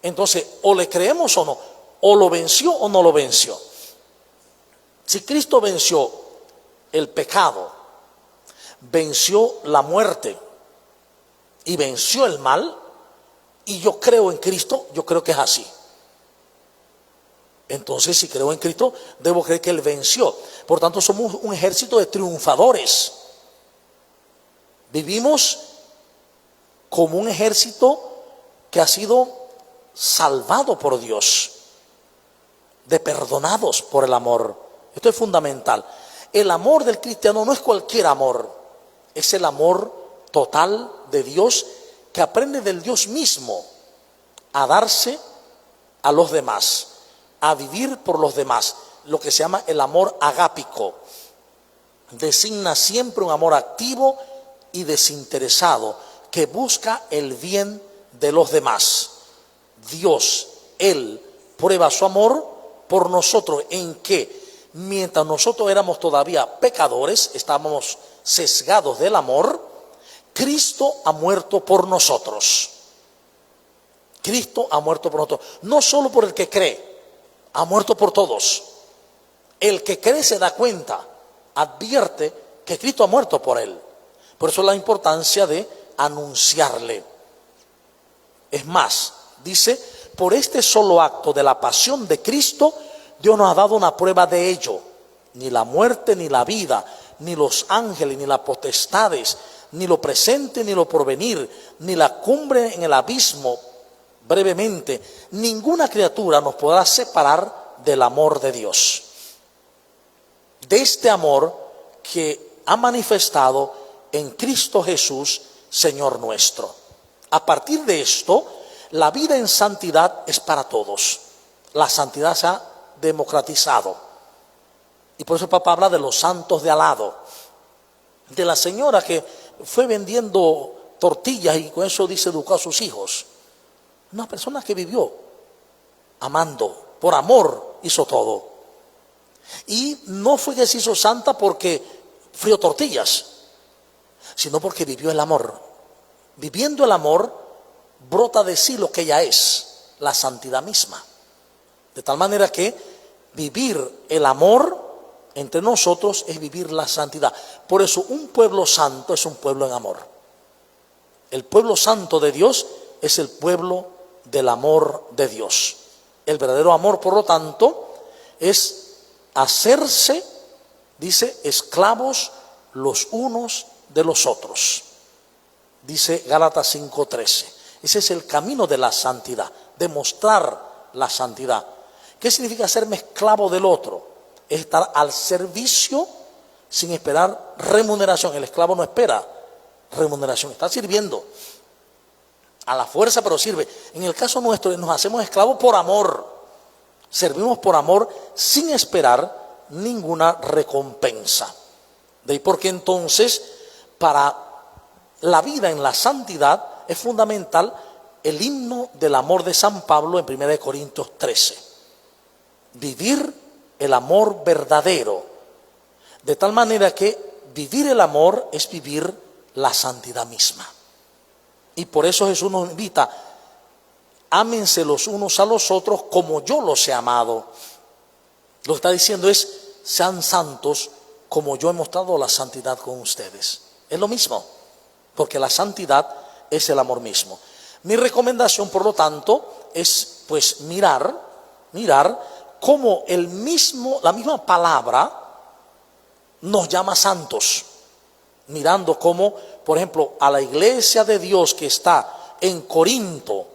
Entonces, o le creemos o no, o lo venció o no lo venció. Si Cristo venció el pecado, venció la muerte y venció el mal, y yo creo en Cristo, yo creo que es así. Entonces, si creo en Cristo, debo creer que Él venció. Por tanto, somos un ejército de triunfadores. Vivimos como un ejército que ha sido salvado por Dios, de perdonados por el amor. Esto es fundamental. El amor del cristiano no es cualquier amor, es el amor total de Dios que aprende del Dios mismo a darse a los demás, a vivir por los demás, lo que se llama el amor agápico. Designa siempre un amor activo y desinteresado que busca el bien de los demás. Dios, Él prueba su amor por nosotros en que mientras nosotros éramos todavía pecadores, estábamos sesgados del amor, Cristo ha muerto por nosotros. Cristo ha muerto por nosotros. No solo por el que cree, ha muerto por todos. El que cree se da cuenta, advierte que Cristo ha muerto por él. Por eso la importancia de anunciarle. Es más, dice, por este solo acto de la pasión de Cristo, Dios nos ha dado una prueba de ello. Ni la muerte, ni la vida, ni los ángeles, ni las potestades, ni lo presente, ni lo porvenir, ni la cumbre en el abismo, brevemente, ninguna criatura nos podrá separar del amor de Dios. De este amor que ha manifestado en Cristo Jesús, Señor nuestro. A partir de esto, la vida en santidad es para todos. La santidad se ha democratizado. Y por eso el Papa habla de los santos de al lado. De la señora que fue vendiendo tortillas y con eso dice educó a sus hijos. Una persona que vivió amando, por amor hizo todo. Y no fue que se hizo santa porque frió tortillas, sino porque vivió el amor. Viviendo el amor, brota de sí lo que ella es, la santidad misma. De tal manera que vivir el amor entre nosotros es vivir la santidad. Por eso un pueblo santo es un pueblo en amor. El pueblo santo de Dios es el pueblo del amor de Dios. El verdadero amor, por lo tanto, es hacerse, dice, esclavos los unos de los otros. Dice Gálatas 5:13. Ese es el camino de la santidad, demostrar la santidad. ¿Qué significa hacerme esclavo del otro? Es estar al servicio sin esperar remuneración. El esclavo no espera remuneración, está sirviendo a la fuerza, pero sirve. En el caso nuestro nos hacemos esclavos por amor, servimos por amor sin esperar ninguna recompensa. De ahí porque entonces para la vida en la santidad es fundamental el himno del amor de San Pablo en 1 Corintios 13. Vivir el amor verdadero, de tal manera que vivir el amor es vivir la santidad misma. Y por eso Jesús nos invita, ámense los unos a los otros como yo los he amado. Lo que está diciendo es, sean santos como yo he mostrado la santidad con ustedes. Es lo mismo, porque la santidad es el amor mismo. Mi recomendación, por lo tanto, es pues mirar cómo la misma palabra nos llama santos. Mirando cómo, por ejemplo, a la iglesia de Dios que está en Corinto,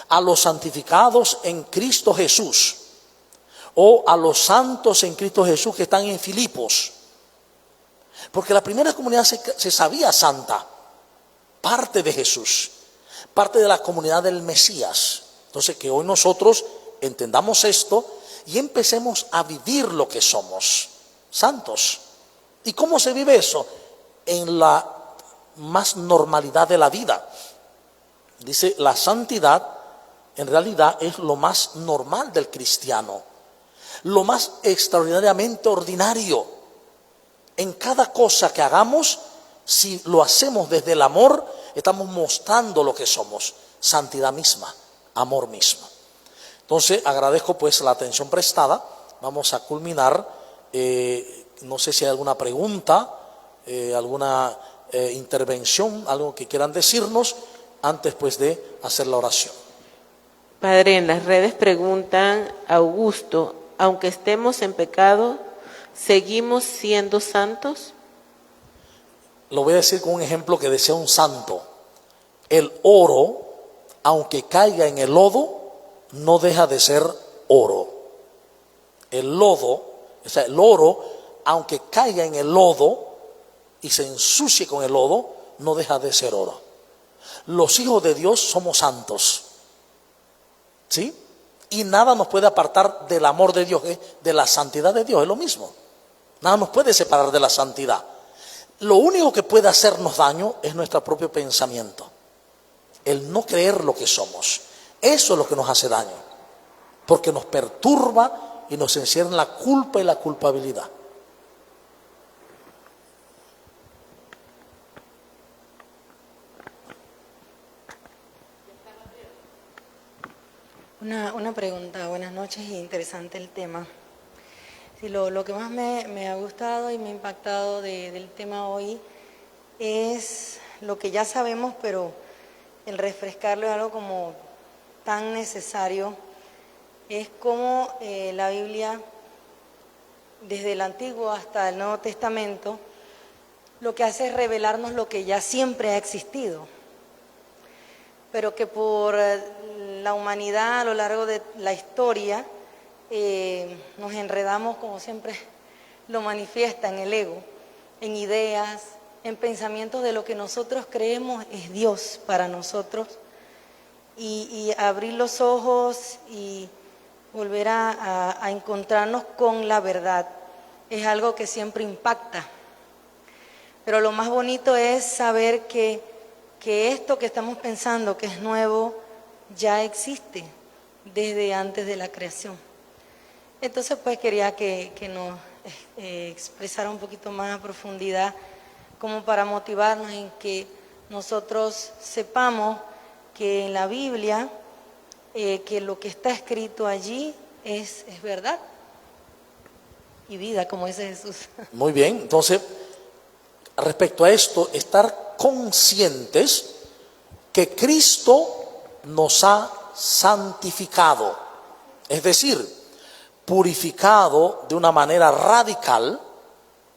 a los santificados en Cristo Jesús, o a los santos en Cristo Jesús que están en Filipos. Porque la primera comunidad se sabía santa, parte de Jesús, parte de la comunidad del Mesías. Entonces, que hoy nosotros entendamos esto y empecemos a vivir lo que somos, santos. ¿Y cómo se vive eso? En la más normalidad de la vida. Dice, la santidad en realidad es lo más normal del cristiano, lo más extraordinariamente ordinario. En cada cosa que hagamos, si lo hacemos desde el amor, estamos mostrando lo que somos, santidad misma, amor mismo. Entonces agradezco pues la atención prestada. Vamos a culminar. No sé si hay alguna pregunta, alguna intervención, algo que quieran decirnos antes pues de hacer la oración.
Padre, en las redes preguntan, Augusto, aunque estemos en pecado, ¿seguimos siendo santos?
Lo voy a decir con un ejemplo que decía un santo. El oro, aunque caiga en el lodo, no deja de ser oro. El lodo, o sea, el oro, aunque caiga en el lodo y se ensucie con el lodo, no deja de ser oro. Los hijos de Dios somos santos, ¿sí? Y nada nos puede apartar del amor de Dios, de la santidad de Dios, es lo mismo. Nada nos puede separar de la santidad. Lo único que puede hacernos daño es nuestro propio pensamiento, el no creer lo que somos. Eso es lo que nos hace daño, porque nos perturba y nos encierra en la culpa y la culpabilidad.
Una pregunta, buenas noches, interesante el tema. Sí, lo que más me ha gustado y me ha impactado del tema hoy es lo que ya sabemos, pero el refrescarlo es algo como tan necesario. Es como la Biblia, desde el Antiguo hasta el Nuevo Testamento, lo que hace es revelarnos lo que ya siempre ha existido, pero que por la humanidad a lo largo de la historia nos enredamos, como siempre lo manifiesta, en el ego, en ideas, en pensamientos de lo que nosotros creemos es Dios para nosotros, y abrir los ojos y volver a encontrarnos con la verdad es algo que siempre impacta. Pero lo más bonito es saber que esto que estamos pensando que es nuevo ya existe desde antes de la creación. Entonces pues quería que nos expresara un poquito más a profundidad, como para motivarnos en que nosotros sepamos que en la Biblia que lo que está escrito allí es verdad y vida, como dice Jesús.
Muy bien, entonces respecto a esto, estar conscientes que Cristo nos ha santificado, es decir, purificado de una manera radical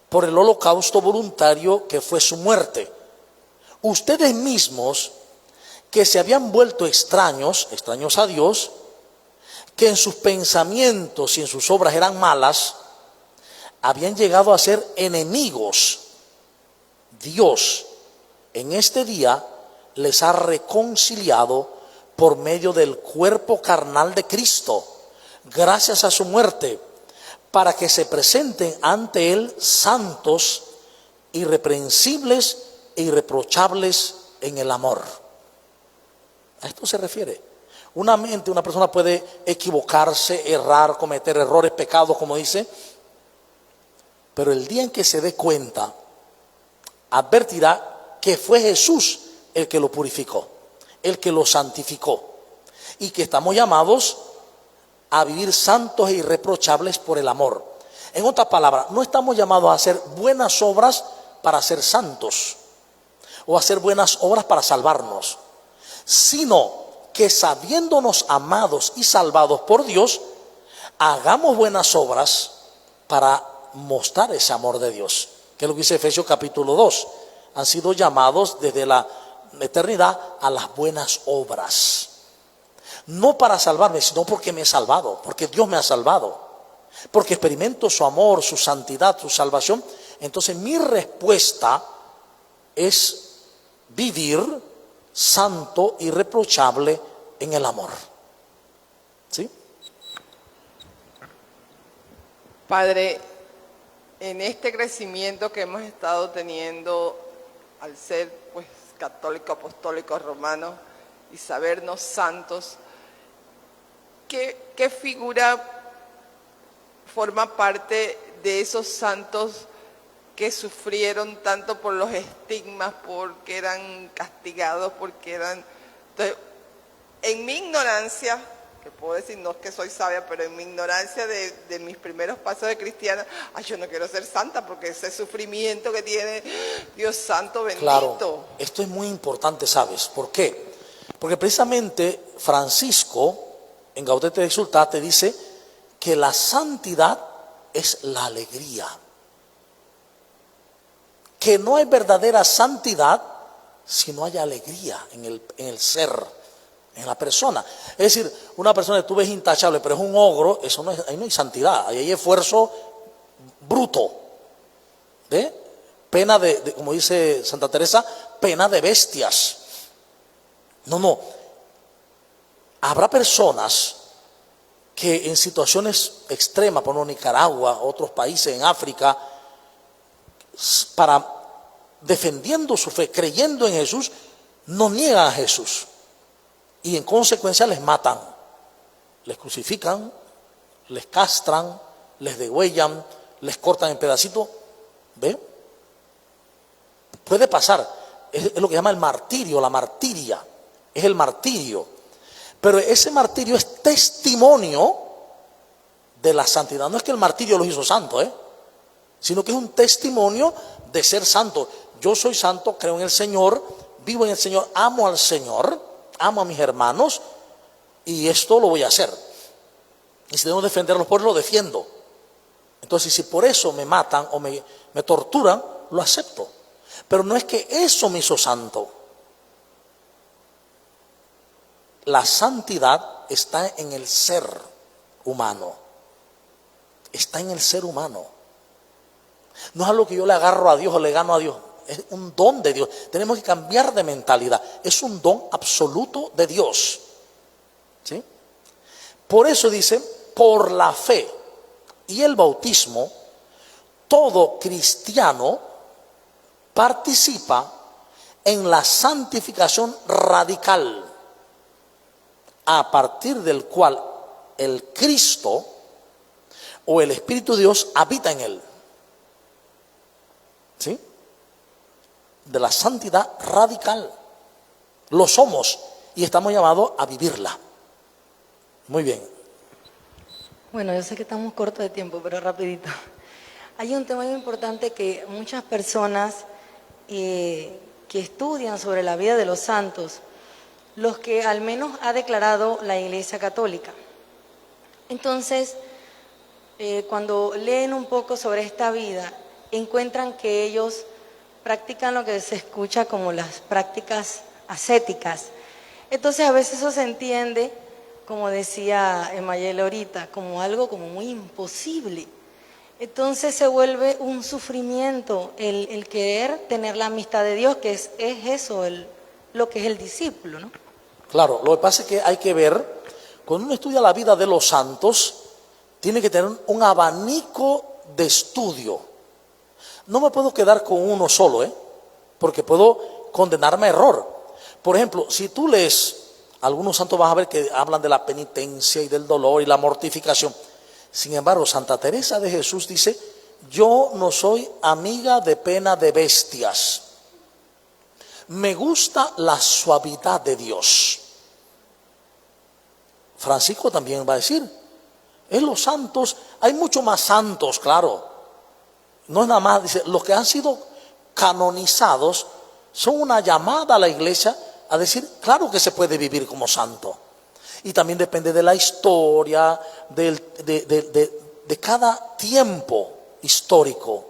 por el holocausto voluntario que fue su muerte. Ustedes mismos, que se habían vuelto extraños a Dios, que en sus pensamientos y en sus obras eran malas, habían llegado a ser enemigos. Dios en este día les ha reconciliado por medio del cuerpo carnal de Cristo, gracias a su muerte, para que se presenten ante Él santos, irreprensibles e irreprochables en el amor. A esto se refiere. Una persona puede equivocarse, errar, cometer errores, pecados, como dice, pero el día en que se dé cuenta, advertirá que fue Jesús el que lo purificó, el que lo santificó, y que estamos llamados a vivir santos e irreprochables por el amor. En otras palabras, no estamos llamados a hacer buenas obras para ser santos o a hacer buenas obras para salvarnos, sino que sabiéndonos amados y salvados por Dios, hagamos buenas obras para mostrar ese amor de Dios, que es lo que dice Efesios capítulo 2. Han sido llamados desde la eternidad a las buenas obras. No para salvarme, sino porque me he salvado, porque Dios me ha salvado, porque experimento su amor, su santidad, su salvación. Entonces mi respuesta es vivir santo, irreprochable en el amor. ¿Sí?
Padre, en este crecimiento que hemos estado teniendo al ser pues católico, apostólico, romano y sabernos santos, ¿qué figura forma parte de esos santos que sufrieron tanto por los estigmas, porque eran castigados, porque eran... Entonces, en mi ignorancia, que puedo decir, no es que soy sabia, pero en mi ignorancia de mis primeros pasos de cristiana, yo no quiero ser santa porque ese sufrimiento que tiene, Dios santo, bendito.
Claro, esto es muy importante, ¿sabes? ¿Por qué? Porque precisamente Francisco, en Gaudete et Exsultate, dice que la santidad es la alegría. Que no hay verdadera santidad si no hay alegría en el ser, en la persona. Es decir, una persona que tú ves intachable, pero es un ogro, eso no es, ahí no hay santidad, ahí hay esfuerzo bruto. ¿Ve? Pena como dice Santa Teresa, pena de bestias. No. Habrá personas que en situaciones extremas, por ejemplo Nicaragua, otros países en África, para defendiendo su fe, creyendo en Jesús, no niegan a Jesús y en consecuencia les matan, les crucifican, les castran, les degüellan, les cortan en pedacitos. ¿Ve? Puede pasar, es lo que llama el martirio, la martiria, es el martirio, pero ese martirio es testimonio de la santidad. No es que el martirio los hizo santos, sino que es un testimonio de ser santo. Yo soy santo, creo en el Señor, vivo en el Señor, amo al Señor, amo a mis hermanos y esto lo voy a hacer. Y si debo defender a los pobres, lo defiendo. Entonces, si por eso me matan o me torturan, lo acepto. Pero no es que eso me hizo santo. La santidad está en el ser humano. Está en el ser humano. No es algo que yo le agarro a Dios o le gano a Dios. Es un don de Dios. Tenemos que cambiar de mentalidad. Es un don absoluto de Dios. ¿Sí? Por eso dice, por la fe y el bautismo, todo cristiano participa en la santificación radical, a partir del cual el Cristo o el Espíritu de Dios habita en él. ¿Sí? De la santidad radical. Lo somos y estamos llamados a vivirla. Muy bien.
Bueno, yo sé que estamos cortos de tiempo, pero rapidito. Hay un tema muy importante que muchas personas que estudian sobre la vida de los santos, los que al menos ha declarado la Iglesia Católica. Entonces, cuando leen un poco sobre esta vida, encuentran que ellos practican lo que se escucha como las prácticas ascéticas. Entonces, a veces eso se entiende, como decía Emayel ahorita, como algo como muy imposible. Entonces se vuelve un sufrimiento el querer tener la amistad de Dios, que es eso, lo que es el discípulo, ¿no?
Claro, lo que pasa es que hay que ver, cuando uno estudia la vida de los santos, tiene que tener un abanico de estudio. No me puedo quedar con uno solo, porque puedo condenarme a error. Por ejemplo, si tú lees, algunos santos vas a ver que hablan de la penitencia y del dolor y la mortificación. Sin embargo, Santa Teresa de Jesús dice, yo no soy amiga de pena de bestias. Me gusta la suavidad de Dios. Francisco también va a decir, en los santos, hay mucho más santos, claro. No es nada más, dice, los que han sido canonizados son una llamada a la iglesia a decir, claro que se puede vivir como santo. Y también depende de la historia, de cada tiempo histórico.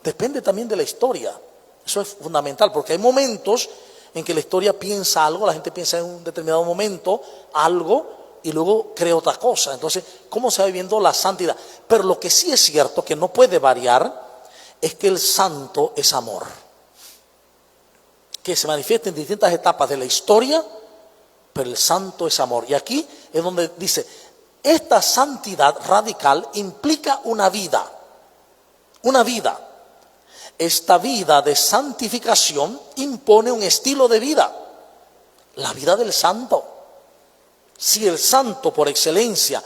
Depende también de la historia. Eso es fundamental, porque hay momentos en que la historia piensa algo, la gente piensa en un determinado momento algo y luego crea otra cosa. Entonces, ¿cómo se va viviendo la santidad? Pero lo que sí es cierto, que no puede variar, es que el santo es amor, que se manifiesta en distintas etapas de la historia, pero el santo es amor. Y aquí es donde dice, esta santidad radical implica una vida. Esta vida de santificación impone un estilo de vida, la vida del santo. Si el santo por excelencia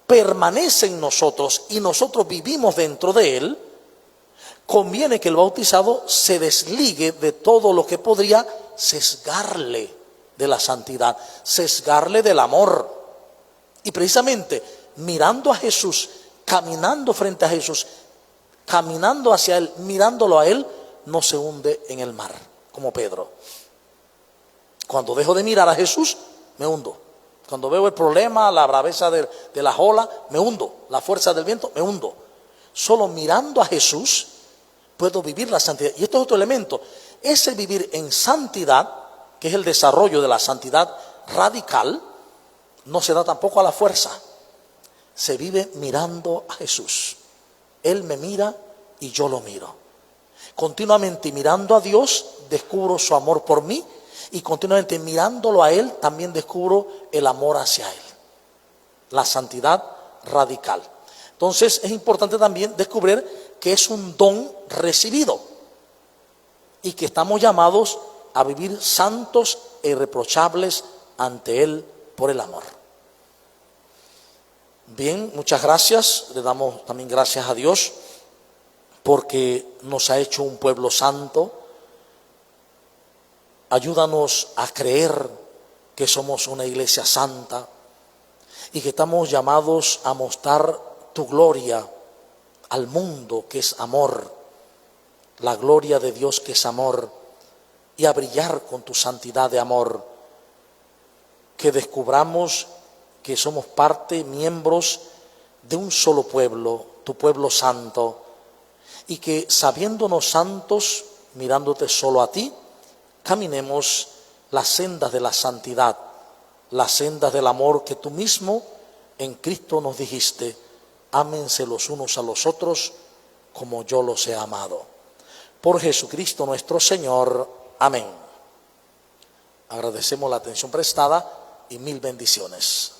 permanece en nosotros y nosotros vivimos dentro de él, conviene que el bautizado se desligue de todo lo que podría sesgarle de la santidad, sesgarle del amor. Y precisamente mirando a Jesús, caminando frente a Jesús, caminando hacia él, mirándolo a él, no se hunde en el mar, como Pedro. Cuando dejo de mirar a Jesús, me hundo. Cuando veo el problema, la braveza de las olas, me hundo. La fuerza del viento, me hundo. Solo mirando a Jesús puedo vivir la santidad. Y esto es otro elemento. Ese vivir en santidad, que es el desarrollo de la santidad radical, no se da tampoco a la fuerza. Se vive mirando a Jesús. Él me mira y yo lo miro. Continuamente mirando a Dios, descubro su amor por mí, y continuamente mirándolo a Él, también descubro el amor hacia Él. La santidad radical. Entonces es importante también descubrir que es un don recibido y que estamos llamados a vivir santos e irreprochables ante Él por el amor. Bien, muchas gracias. Le damos también gracias a Dios porque nos ha hecho un pueblo santo. Ayúdanos a creer que somos una iglesia santa y que estamos llamados a mostrar tu gloria al mundo, que es amor, la gloria de Dios, que es amor, y a brillar con tu santidad de amor. Que descubramos que somos parte, miembros de un solo pueblo, tu pueblo santo, y que sabiéndonos santos, mirándote solo a ti, caminemos las sendas de la santidad, las sendas del amor que tú mismo en Cristo nos dijiste: ámense los unos a los otros como yo los he amado. Por Jesucristo nuestro Señor. Amén. Agradecemos la atención prestada y mil bendiciones.